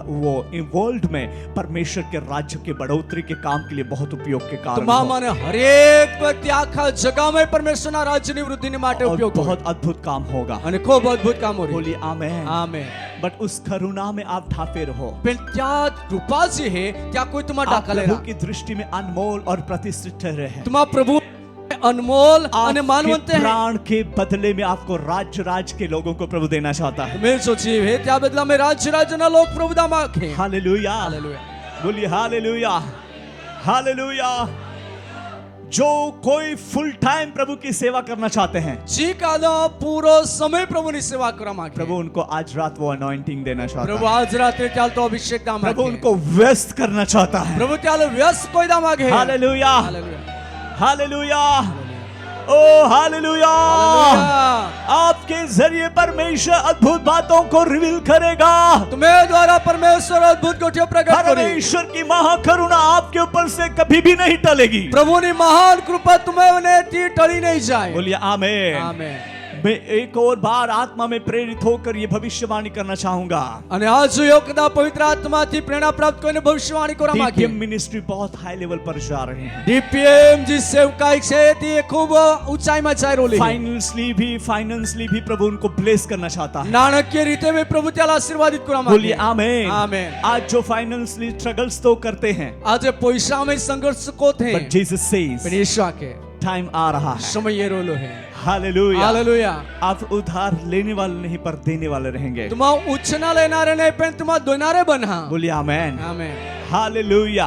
वो वर्ल्ड में परमेश्वर के राज्य के बढ़ोतरी के काम के लिए बहुत उपयोग के कारण तुम्हा माने हर एक व्यक्ति आखा जगह में परमेश्वर ना राज्य नि वृद्धि ने माटे और उपयोग बहुत अद्भुत काम होगा। अने खूब अद्भुत काम हो रही। बोलिए आमेन। आमेन। बट उस करुणा में आप ढापे रहो। पण त्या कृपा जी है क्या कोई तुम्हा आप डाका प्रभु लेना। की दृष्टि में अनमोल और प्रतिष्ठित ठहरे हैं। तुम्हा प्रभु अनमोल अने आपके मानवंते हैं। प्राण के बदले में आपको राज्य के लोगों को प्रभु देना चाहता है। मैं सोची है त्या बदला में राज्य ना लोग प्रभु दा मांगे। Hallelujah, hallelujah. बोलिए हालेलुया, हालेलुया। जो कोई फुल टाइम प्रभु की सेवा करना चाहते हैं, जी काला पूरो समय प्रभु नि सेवा करा मांगे। प्रभु उनको आज रात वो अनॉइंटिंग देना चाहता प्रभु है। आज रात्रि त्याल तो अभिषेक दा मांगे। प्रभु उनको व्यस्त करना चाहता है। प्रभु त्याल व्यस्त कोई दा मांगे। Hallelujah, hallelujah. हालेलुया, ओ हालेलुया। हालेलुया। आपके जरिए परमेश्वर अद्भुत बातों को रिवील करेगा। तुम्हें द्वारा परमेश्वर अद्भुत कोठियों प्रकट करेगा। परमेश्वर की महाकरुणा आपके ऊपर से कभी भी नहीं टलेगी। प्रभु ने महान कृपा तुम्हें ने टली नहीं जाए। बोलिए आमेन। आमेन। मैं एक और बार आत्मा में प्रेरित होकर ये भविष्यवाणी करना चाहूंगा। अने आज योगदा पवित्र आत्मा थी प्रेरणा प्राप्त कोઈને भविष्यवाणी करा मांगे। डीपीएम मिनिस्ट्री बहुत हाई लेवल पर जा रहे हैं। डीपीएम जी सेवकाई से थी खूब ऊंचाई में जा रही है। फाइनेंशियली भी प्रभु उनको ब्लेस करना चाहता है। नाणकीय रीते में प्रभु त्याला आशीर्वादित करा मांगे। बोलिए आमेन। आमेन। आज जो फाइनेंशियली स्ट्रगल्स तो करते हैं, आज पैसा में संघर्ष को थे, बट जीसस सेज परमेश्वर के टाइम आ रहा है। समय ये रोलो है। Hallelujah, hallelujah. आप उधार लेने वाले नहीं पर देने वाले रहेंगे। तुम उछना लेनारे नहीं पण तुम दोनारे बना। बोलिए आमेन। आमेन। हालेलुया।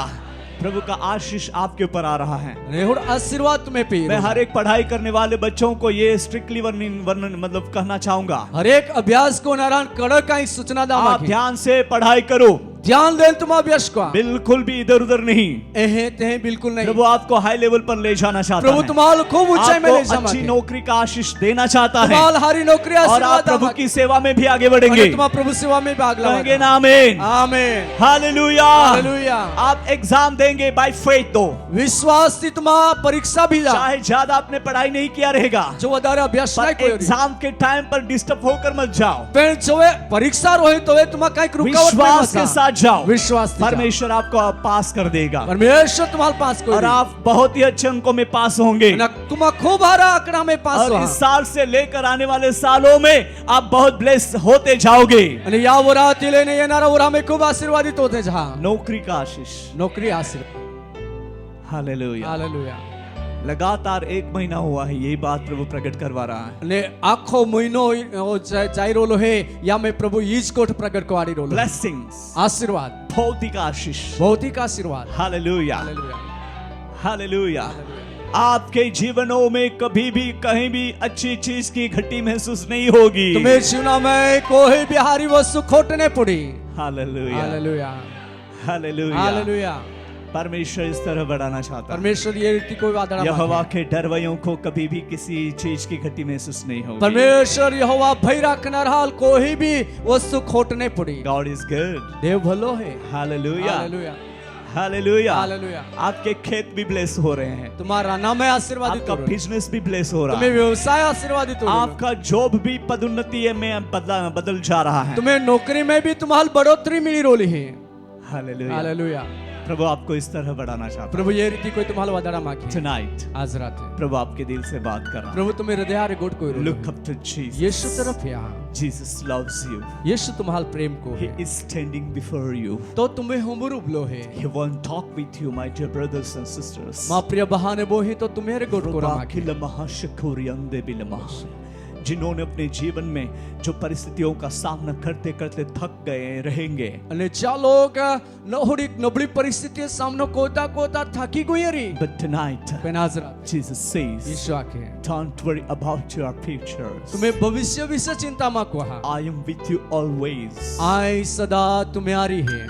प्रभु का आशीष आपके ऊपर आ रहा है। रेहुड़ आशीर्वाद तुम्हें पी। मैं हर एक पढ़ाई करने वाले बच्चों को ये स्ट्रिक्टली वर्णन मतलब कहना चाहूंगा, हर एक अभ्यास को नारायण कड़क का ही सूचना दा आप मांगे। ध्यान से पढ़ाई करो। ध्यान दें तुम व्यस्का बिल्कुल भी इधर उधर नहीं। एहे तेहे बिल्कुल नहीं। प्रभु आपको हाई लेवल पर ले जाना चाहता प्रभु है। तुम्हाल खूब ऊंचाई में ले आपको अच्छी जाना नौकरी का आशीष देना चाहता है तुम्हाल हारी नौकरी और आप आशीर्वाद प्रभु की सेवा में भी आगे बढ़ेंगे। तुम प्रभु सेवा में भाग कहेंगे लोगे ना आमीन। आमीन हालेलुया। हालेलुया। आप एग्जाम देंगे बाय फेथ दो, विश्वास से तुम परीक्षा भी जा चाहे ज्यादा आपने पढ़ाई नहीं किया रहेगा, जो વધારે અભ્યાસ पर નહીં કર્યો एग्जाम के टाइम पर डिस्टर्ब होकर मत जाओ। પણ જો એ પરીક્ષા રોહે તો એ तुम કઈક रुकावट विश्वास के साथ जाओ, विश्वास परमेश्वर आपको पास कर देगा परमेश्वर तुम्हारे पास कोई और आप बहुत ही अच्छे अंकों में पास होंगे। तुम खूब हारा आंकड़ा में पास और हो इस साल से लेकर आने वाले सालों में आप बहुत ब्लेस होते जाओगे। અને યા વરાથી લઈને येणारा वरामे खूब आशीर्वादित होते जा नौकरी का आशीष। नौकरी आशीर्वाद हालेलुया। हालेलुया। लगातार 1 महीना हुआ है यही बात प्रभु प्रकट करवा रहा है। અને આખો મહિનો જાઈ રોલો હે યા મે પ્રભુ ઈજ કોટ પ્રગટ કરી રોલો ब्लेसिंग्स, आशीर्वाद भौतिक आशीष। भौतिक आशीर्वाद हालेलुया हालेलुया हालेलुया। आपके जीवनों में कभी भी कहीं भी अच्छी चीज की घटी महसूस नहीं होगी। तुम्हें जीवन में कोई भी हारी वस्तु खोटने पड़ी। Hallelujah hallelujah hallelujah. हालेलुया। परमेश्वर इस तरह बढ़ाना चाहता है। परमेश्वर ये रीति कोई वादा यहोवा के डरवैयों को कभी भी किसी चीज की घटी महसूस नहीं होगी। परमेश्वर यहोवा भय रखनार हाल कोई भी वस्तु खोटने पड़ी। God is good. देव भलो है। Hallelujah hallelujah hallelujah. हालेलुया। आपके खेत भी ब्लेस हो रहे हैं, तुम्हारा नाम है आशीर्वादित आपका हो रहा है। बिजनेस भी ब्लेस हो रहा तुम्हें है, व्यवसाय आशीर्वादित हो रहा है। आपका जॉब भी पदोन्नति में बदल जा रहा है। तुम्हें नौकरी में भी तुम्हारी बढ़ोतरी मिली रोली है। हालेलुया। हालेलुया। प्रभु आपको इस तरह बढ़ाना चाहता प्रभु ये रीति कोई तुम्हारा वादा मांगे है। Tonight आज रात है प्रभु आपके दिल से बात कर रहा प्रभु तुम्हें हृदय रे गोट कोई है। Look up to Jesus. यीशु तरफ या Jesus loves you. यीशु तुम्हारे प्रेम को He है is standing before you. तो तुम्हें हुमुर उबलो है He won't talk with you, my dear brothers and sisters. मां प्रिय बहाने बोहे तो तुम्हें रे गोट को मांगे जिन्होंने अपने जीवन में जो परिस्थितियों का सामना करते करते थक गए रहेंगे, અને ચાલો નહોડી નબળી પરિસ્થિતિ સામનો કોતા કોતા થાકી ગઈ રી but tonight પણ આજ રાત Jesus says, ઈશ્વર આખે don't worry about your futures. तुम्हें भविष्य विषय चिंता मा कोहा I am with you always. आई सदा तुम्हारी है।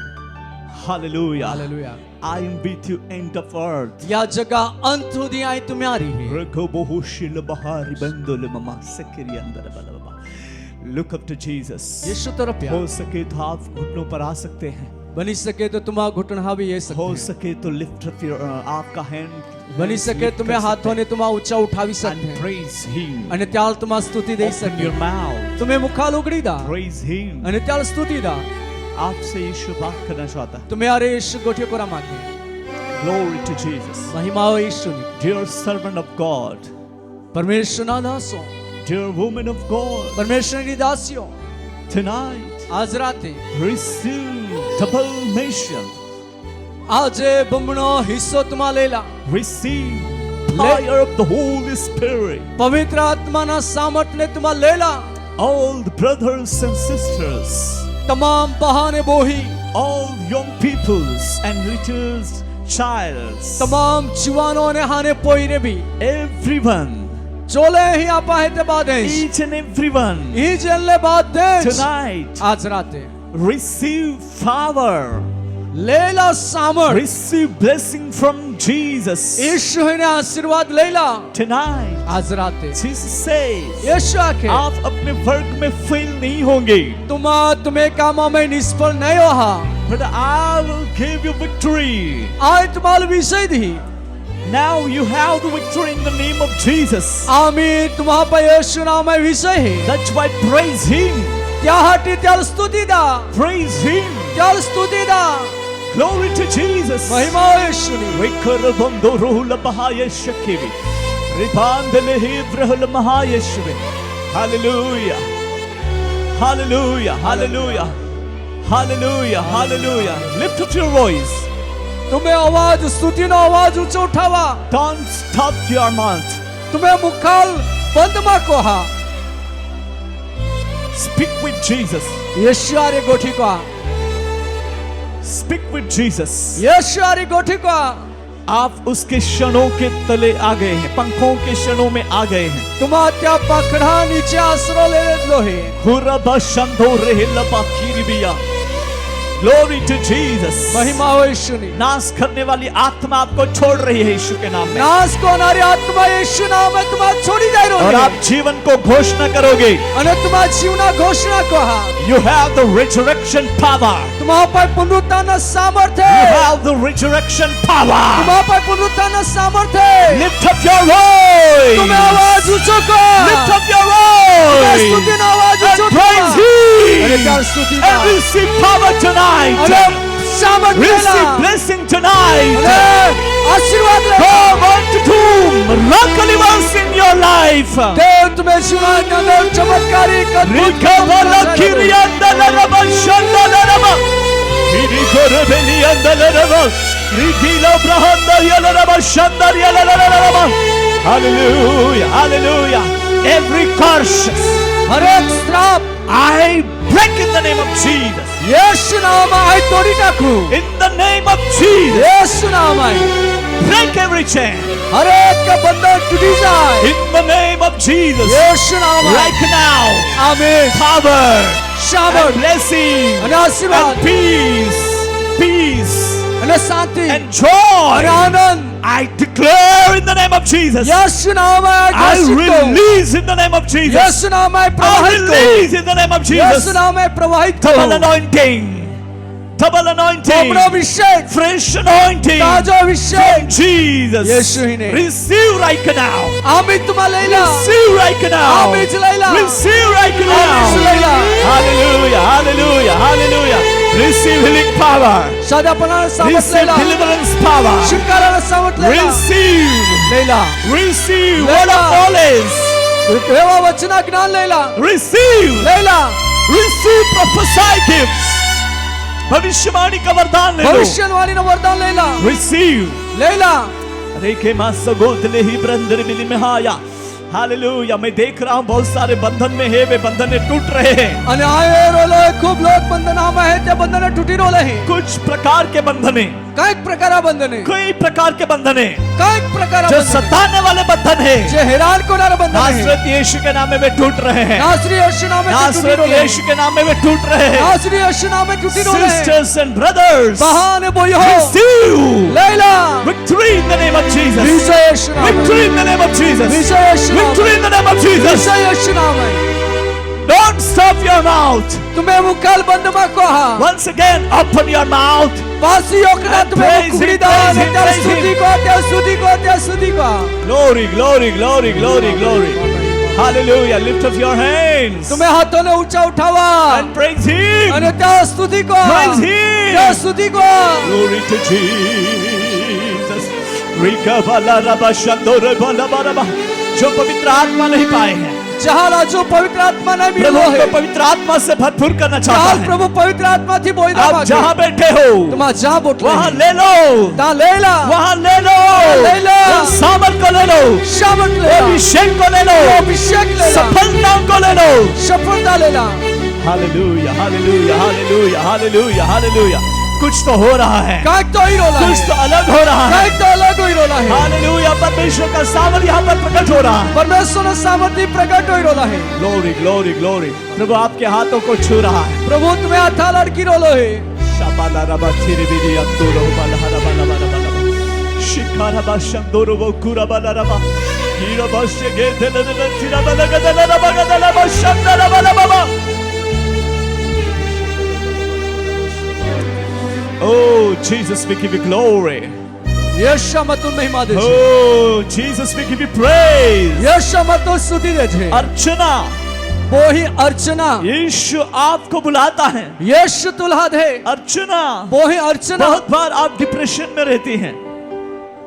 Hallelujah. Hallelujah. I am with you end of earth. या जगह अंत सुधी आई तुम्हारी है। Rekobohushil bahari bandul mama sekiri andar balaba. Look up to Jesus. यीशु तरफ या हो सके तो आप घुटनों पर आ सकते हैं, बनी सके तो तुम्हारा घुटना भी ये सकते हो हैं। सके तो lift up your आपका hand बनी सके तुम्हें हाथों ने तुम्हारा ऊंचा उठावी सकते and हैं praise him. અને ત્યાલ तुम्हारा स्तुति दे Open सकते your हैं। mouth, तुम्हें मुखाल उगड़ी दा praise him. અને ત્યાલ स्तुति दा आपसे यीशु बात करना चाहता है। तुम्हें अरे यीशु गोठियो कोरा मांगे Glory to Jesus. महिमा हो यीशु ने। Dear servant of God, परमेश्वर ना दासो dear woman of God, परमेश्वर की दासियों tonight आज राते receive double measure. आज बमणो हिस्सो तुम्हा लेला Receive fire of the Holy Spirit. पवित्र आत्मा ना सामर्थ ने तुम्हा लेला All the brothers and sisters, तमाम बहाने बोही all young peoples and little childs, तमाम जुवानों ने हाने पोईरे भी everyone, चोले ही आपा है ते बादेश each and everyone, ही जेले बादेश tonight आज राते receive power, लेला सामर्थ receive blessing from Jesus. यीशु ने आशीर्वाद लेला Tonight, आज राते Jesus says, यीशु आखे आप अपने वर्क में फेल नहीं होंगे, तुम्हें कामों में निष्फल नहीं होहा but I will give you victory. आज तुम्हारे विषय दी Now you have the victory in the name of Jesus. आमीन तुम्हारा पर यीशु नाम में विषय है That's why praise Him. त्या हटी त्याल स्तुति दा Praise Him. त्याल स्तुति दा Glory to Jesus. महिमा हो यीशु ने Rekarabandorula bahayeshakivi. Ribandele hibrahul mahayeshwe. Hallelujah. Hallelujah. Hallelujah. Hallelujah. Hallelujah. Lift up your voice. तुम्हें आवाज स्तुति नो आवाज ऊंचा उठावा Don't stop your mouth. तुम्हें मुखाल बंद मा कोहा Speak with Jesus. यीशु आरे गोठी को Speak with Jesus. यीशु आरे गोठी को आप उसके क्षणों के तले आ गए हैं, पंखों के क्षणों में आ गए हैं। तुम्हारा त्या पकड़ा नीचे आसरो ले लो है हुरबा शंधो रेहलबा किरिबिया। Glory to Jesus. महिमा हो यीशुनी नाश करने वाली आत्मा आपको छोड़ रही है यीशु के नाम में, नाश कोणारी आत्मा येशू नाम तुम्हाला छोड़ी जाई और रोली आप जीवन को घोषणा करोगे. અને तुम्हा जीवना घोषणा कहा You have the resurrection power. तुम्हा पर पुनरुत्थान सामर्थ्य You have the resurrection power. तुम्हा पर पुनरुत्थान सामर्थ्य Lift up your voice. तुम्हें आवाज ऊंचो कर Lift up your voice. स्तुति ना आवाज And ऊंचो praise कर अरे Him. क्या स्तुति And receive power अरे tonight. सामर्थ्य लेला Receive blessing tonight. अरे आशीर्वाद लेला Go on to do miraculous works in your life. देव तुम्हें जीवन के अंदर चमत्कारी Rikavala kiriyandalaraba shandalaraba. Kirikorebeliyandalaraba. Rikila brahandayalaraba shandaryalaraba. Hallelujah, hallelujah. Every curse हर एक श्राप I break in the name of Jesus. येशू नाम आई तोड़ी टाकू In the name of Jesus. येशू नाम आई Break every chain. हर एक का बंधन टूटी जाए In the name of Jesus. येशू नाम आई Right now. आमीन Power and शाबाश blessing અને આશીર્વાદ and peace અને શાંતિ and joy. અને આનંદ I declare in the name of Jesus. येशू नाम आई I घोषित करो release in the name of Jesus. येशू नाम आई I प्रवाहित करो release in the name of Yeshu Jesus. नाम आई प्रवाहित Double करो anointing. Double anointing. अपना अभिषेक Fresh anointing. ताजा अभिषेक From Jesus. यीशु ही ने Receive right now. आमीन तुम्हारा लेला Receive right now. आमीन लेला Receive right आमीन now. लेला Hallelujah, hallelujah, hallelujah. Receive healing power. शादापना सामर्थ Receive लेला deliverance power. शिकारा सामर्थ लेला Receive. लेला Receive Lela. word of knowledge. देवा वचना ज्ञान लेला Receive. लेला Receive prophesy gifts. भविष्यवाणी का वरदान ले लो. भविष्यवाणी न वरदान लेला Receive. लेला रेखे मासो गोदले ही ब्रंदर मिली में हाया. हालेलुया. मैं देख रहा हूँ बहुत सारे बंधन में है, वे बंधन टूट रहे हैं. અને આયે રોલે ખૂબ લોક બંધનામાં હે તે બંધને તૂટી રોલે હે कुछ प्रकार के बंधने, કઈક પ્રકારા બંધને कई प्रकार के बंधने કઈક પ્રકારા जो બંધને सताने वाले बंधन है, જે હેરાન કરનારા બંધને नासरत यीशु के नाम में वे टूट रहे हैं. નાસરી યીશુ નામે તૂટી नासरत રોલે यीशु के नाम में वे टूट रहे हैं. નાસરી યીશુ નામે તૂટી રોલે Sisters and brothers, બહાને બોયો receive લેલા victory in the name of Jesus. વિજય યીશુ નામે Victory in the name of Jesus. વિજય યીશુ નામે Victory in the name of Jesus. વિજય યીશુ નામે Don't stop your mouth. तुम्हें मुकाल बंद मा कहा Once again, open your mouth. Pasi योकना And तुम्हें praise मुकुड़ी him, दान praise him, त्या praise स्तुति him. को त्या स्तुति को त्या स्तुति को Glory, glory, glory, glory, glory. Hallelujah. Lift up your hands तुम्हें हाथों ने ऊंचा उठावा and praise Him. અને त्या स्तुति को Praise Him. त्या स्तुति को Glory to Jesus. Rika bala raba shandore bala baraba. जो पवित्र आत्मा नहीं पाए हैं, जहाँ राजू पवित्र आत्मा नहीं प्रभु मिलो है को पवित्र आत्मा से भरपूर करना चाहता जहाँ है. प्रभु पवित्र आत्मा थी बोई आप जहाँ बैठे हो तुम जहाँ बोटले वहाँ ले लो, ता लेला वहाँ ले लो, ले लो। उस सामर्थ को ले लो, शामत वो लेला अभिषेक को ले लो, अभिषेक लेला सफलता को ले लो. सफलता लेला hallelujah, hallelujah, hallelujah, hallelujah, hallelujah. कुछ तो हो रहा है, काक तो ही रोला कुछ है तो अलग हो रहा है. काक तो अलग ही रोला है हालेलुया. परमेश्वर का सामर्थ यहाँ पर प्रकट हो रहा है. परमेश्वर ने सामर्थ्य प्रकट हो रोला है ग्लोरी, ग्लोरी, ग्लोरी. प्रभु आपके हाथों को छू रहा है. प्रभु तुम्हें हाथा लड़की रोलो है शाबाला रबा थिरिबिरी अंदुरो बाला हरा बाला बाला बाला. शिखारा बा शंदोरो वो कुरा बाला रबा. हीरा बाशे गेथे लदला थिरा बाला गदला रबा गदला बा शंदरा बाला बाबा. Oh, Jesus, we give you glory. यीशु मत महिमा दे Oh, Jesus, we give you praise. यीशु मत स्तुति दे छे अर्चना, वो ही अर्चना यीशु आपको बुलाता है. यीशु तुल्हा दे अर्चना, वो ही अर्चना बहुत बार आप डिप्रेशन में रहती हैं.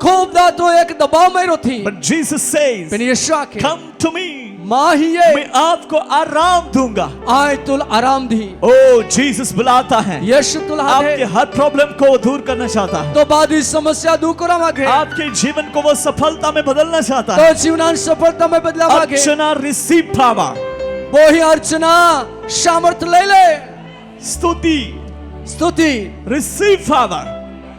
खूब दा तो एक दबाव में रोती But Jesus says, फिर यीशु आके come to me. माँ ही ये मैं आपको आराम दूंगा. आए तुल आराम दी Oh, Jesus बुलाता है. यीशु तुल्हा आपके दे हर प्रॉब्लम को वो दूर करना चाहता है. तो बाद इस समस्या दूर करा मागे आपके जीवन को वो सफलता में बदलना चाहता तो है. जीवनान सफलता में बदला मागे अर्चना, receive power. वो ही अर्चना सामर्थ ले ले स्तुति, स्तुति receive power.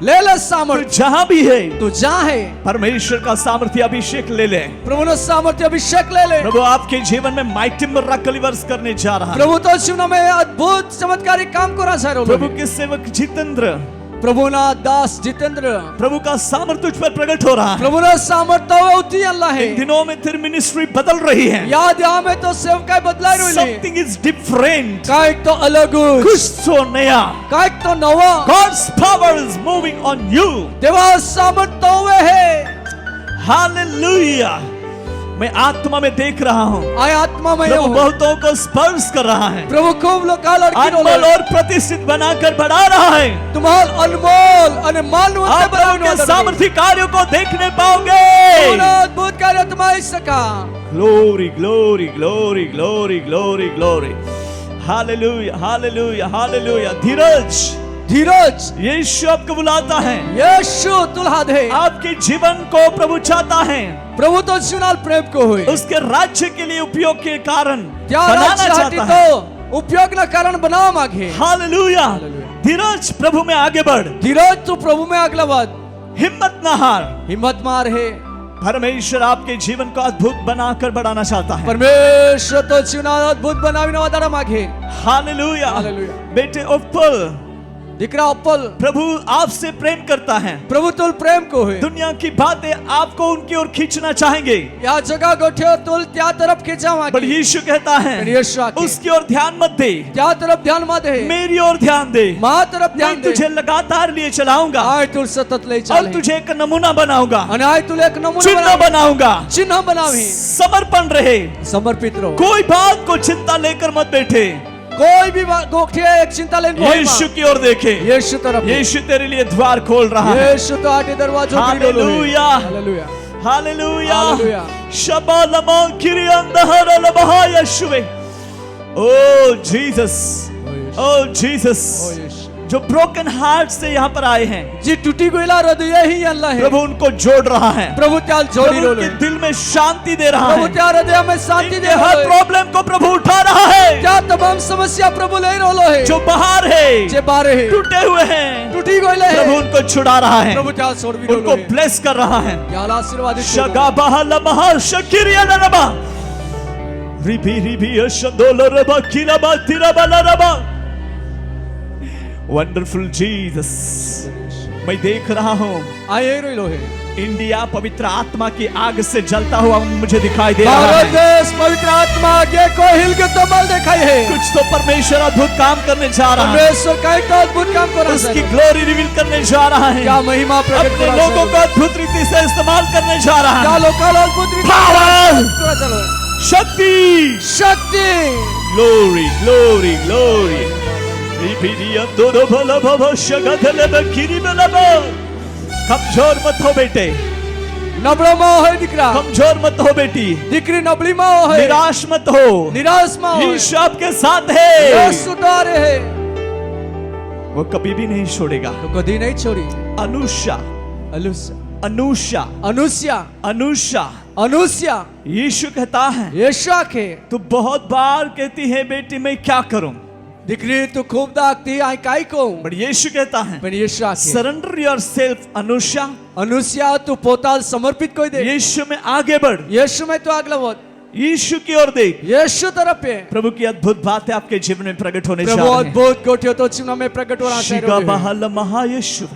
ले ले तू सामर्थ्य जहां भी है तू जहाँ है परमेश्वर का सामर्थ्य अभिषेक ले ले। प्रभु ने सामर्थ्य अभिषेक ले ले। प्रभु आपके जीवन में माइटी मिरेकल वर्स करने जा रहा है। प्रभु तो जीवन में अद्भुत चमत्कारिक काम करा सारो प्रभु के सेवक जितेंद्र, प्रभु ना दास जितेंद्र, प्रभु का सामर्थ्य तुझ पर प्रकट हो रहा है। प्रभु ना सामर्थ्य होती अल्लाह है। इन दिनों में तेरी मिनिस्ट्री बदल रही है। याद यहाँ में तो सेवकाई बदलाई रही है। समथिंग इज डिफरेंट, काइक तो अलग कुछ तो नया। काइक तो नवा। God's power is moving on you. देवा सामर्थ्य हुए है। हालेलुया। मैं आत्मा में देख रहा हूँ आय आत्मा में प्रभु हूँ। बहुतों को स्पर्श कर रहा है, प्रभु खूब लोका लड़की अनमोल और प्रतिष्ठित बनाकर बढ़ा रहा है। तुम्हार अनमोल और मानवता आप प्रभु के सामर्थ्य कार्यों को देखने पाओगे। अद्भुत कार्य तुम्हारी सका। Glory glory glory glory glory glory. Hallelujah hallelujah hallelujah. Dheeraj, Dheeraj Yeshu आपको बुलाता है। यीशु तुल्हा दे। आपके जीवन को प्रभु चाहता है प्रभु तो सुनाल प्रेम को हुई उसके राज्य के लिए उपयोग के कारण क्या बनाना राज्य हटी चाहता है। तो उपयोग न कारण बनावा मांगे। हालेलुया। धीरज, प्रभु में आगे बढ़। धीरज तू प्रभु में अगला बात हिम्मत ना हार। हिम्मत मार है। परमेश्वर आपके जीवन को अद्भुत बनाकर बढ़ाना चाहता है। परमेश्वर तो सुनाल अद्भुत बनावी वादा मांगे। हालेलुया। हालेलुया। बेटे उप्पल, दिकरा उप्पल प्रभु आपसे प्रेम करता है। प्रभु तुल प्रेम को है। दुनिया की बातें आपको उनकी ओर खींचना चाहेंगे, या जगह गोठे तुल त्या तरफ खींचा पर मांगे। यीशु कहता है यीशु आके उसकी ओर ध्यान मत दे, त्या तरफ ध्यान मत दे, मेरी ओर ध्यान दे। मां तरफ ध्यान मैं दे। तुझे लगातार लिए चलाऊंगा आय तुल सतत ले और चल तुझे एक नमूना बनाऊंगा, અને आय तुल एक नमूना चिन्ह बनाऊंगा। चिन्ह बनावी। समर्पण रहे, समर्पित रहो। कोई बात को चिंता लेकर मत बैठे। कोई भी गोठे एक चिंता लेने यीशु की ओर देखे। यीशु तरफ। यीशु तेरे लिए द्वार खोल रहा है। यीशु तो आटे दरवाजों की डोलो है। Hallelujah hallelujah hallelujah. हालेलुया। शबालमा किरियंदहर लबहा यशुवे। ओ जीसस, ओ जीसस, ओ यीशु जो ब्रोकन हार्ट से यहाँ पर आए हैं, जी टूटी गोइला हृदय ही अल्लाह है। प्रभु उनको जोड़ रहा है। प्रभु त्याल जोड़ी प्रभु रोलो उनके दिल में शांति दे रहा प्रभु है। त्याल हृदय में शांति इनके दे हर रहा है। प्रॉब्लम को प्रभु उठा रहा है। क्या तमाम समस्या प्रभु ले रोलो है। जो बाहर है, जे बारे है, टूटे हुए हैं, टूटी गोइले है, प्रभु उनको छुड़ा रहा है, प्रभु त्याल छोड़ भी रोलो उनको है। ब्लेस कर रहा है। क्या आशीर्वादित शगा बहल महा शकिरिया लरबा रिबी रिबी अशदोल रबा किलबा तिरबा लरबा। वंडरफुल जीसस, मैं देख रहा हूँ आए रोलो है। इंडिया पवित्र आत्मा की आग से जलता हुआ मुझे दिखाई दे रहा भारत है। देश पवित्र आत्मा के को हिल के तमल दिखाई है। कुछ तो परमेश्वर अद्भुत काम करने जा रहा है। परमेश्वर का एक अद्भुत काम कर रहा उसकी है। ग्लोरी रिवील करने जा रहा है। क्या महिमा प्रकट अपने कर लोगों को अद्भुत रीति से इस्तेमाल करने जा रहा क्या है। लोकल अद्भुत रीति Power! पूरा चलो शक्ति, शक्ति ग्लोरी ग्लोरी ग्लोरी। रिबिरिया दोरो भला भव शगधले बकिरी बलबा। कमजोर मत हो बेटे, नबळो मां है दिकरा। कमजोर मत हो बेटी, दिकरी नबળી मां है। निराश मत हो। निराश मां है। यीशु आपके साथ है। यीशु द्वारे है। वो कभी भी नहीं छोड़ेगा। तो कभी नहीं छोड़ी। अनुषा, अनुष्या अनुषा, अनुष्या अनुषा, अनुष्या यीशु कहता है यीशु आखे तू बहुत बार कहती है बेटी मैं क्या करूं, दिकरी तू खूब दागती आई काई को। बट यीशु कहता है पर यीशु आखे सरेंडर योरसेल्फ अनुषा। अनुष्या तू पोताल समर्पित कोई दे। यीशु में आगे बढ़, यीशु में तो अगला बहुत यीशु की ओर देख। यीशु तरफ है। प्रभु की अद्भुत बातें आपके जीवन में प्रकट होने जा प्रभु रही हैं। अद्भुत गोठियो तो चिन्ह में प्रकट हो रहा शिगा है। बहल महा यीशु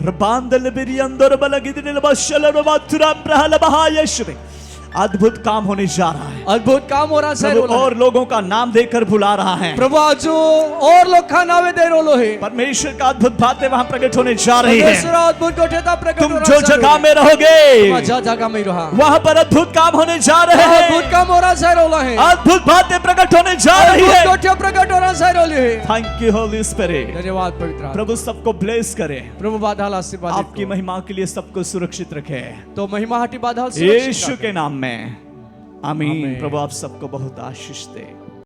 रबांदल बिरियंदर बलगिदिल बशल रबातुरा प्रहल महा यीशु। अद्भुत काम होने जा रहा है। अद्भुत काम हो रहा है। प्रभु और लोगों का नाम देकर बुला रहा है। प्रभु आज और लोग खाना में दे रोलो है। परमेश्वर का अद्भुत बातें वहां प्रकट होने जा रही है। परमेश्वर अद्भुत गोठेता प्रकट तुम हो रहा जो है। जगह में रहोगे जा जगह में रहा वहां पर अद्भुत काम होने जा रहे हैं। अद्भुत काम हो रहा है रोलो है। अद्भुत बातें प्रकट होने जा रही है। अद्भुत गोठियो प्रकट हो रहा है रोलो है। Thank you Holi spirit. धन्यवाद पवित्र आत्मा। प्रभु सबको ब्लेस करे, प्रभु बादल आशीर्वाद आपकी महिमा के लिए सबको सुरक्षित रखे, तो महिमा हटी बादल यीशु के नाम में आमीन। आमीन। प्रभु आप सबको बहुत आशीष दे।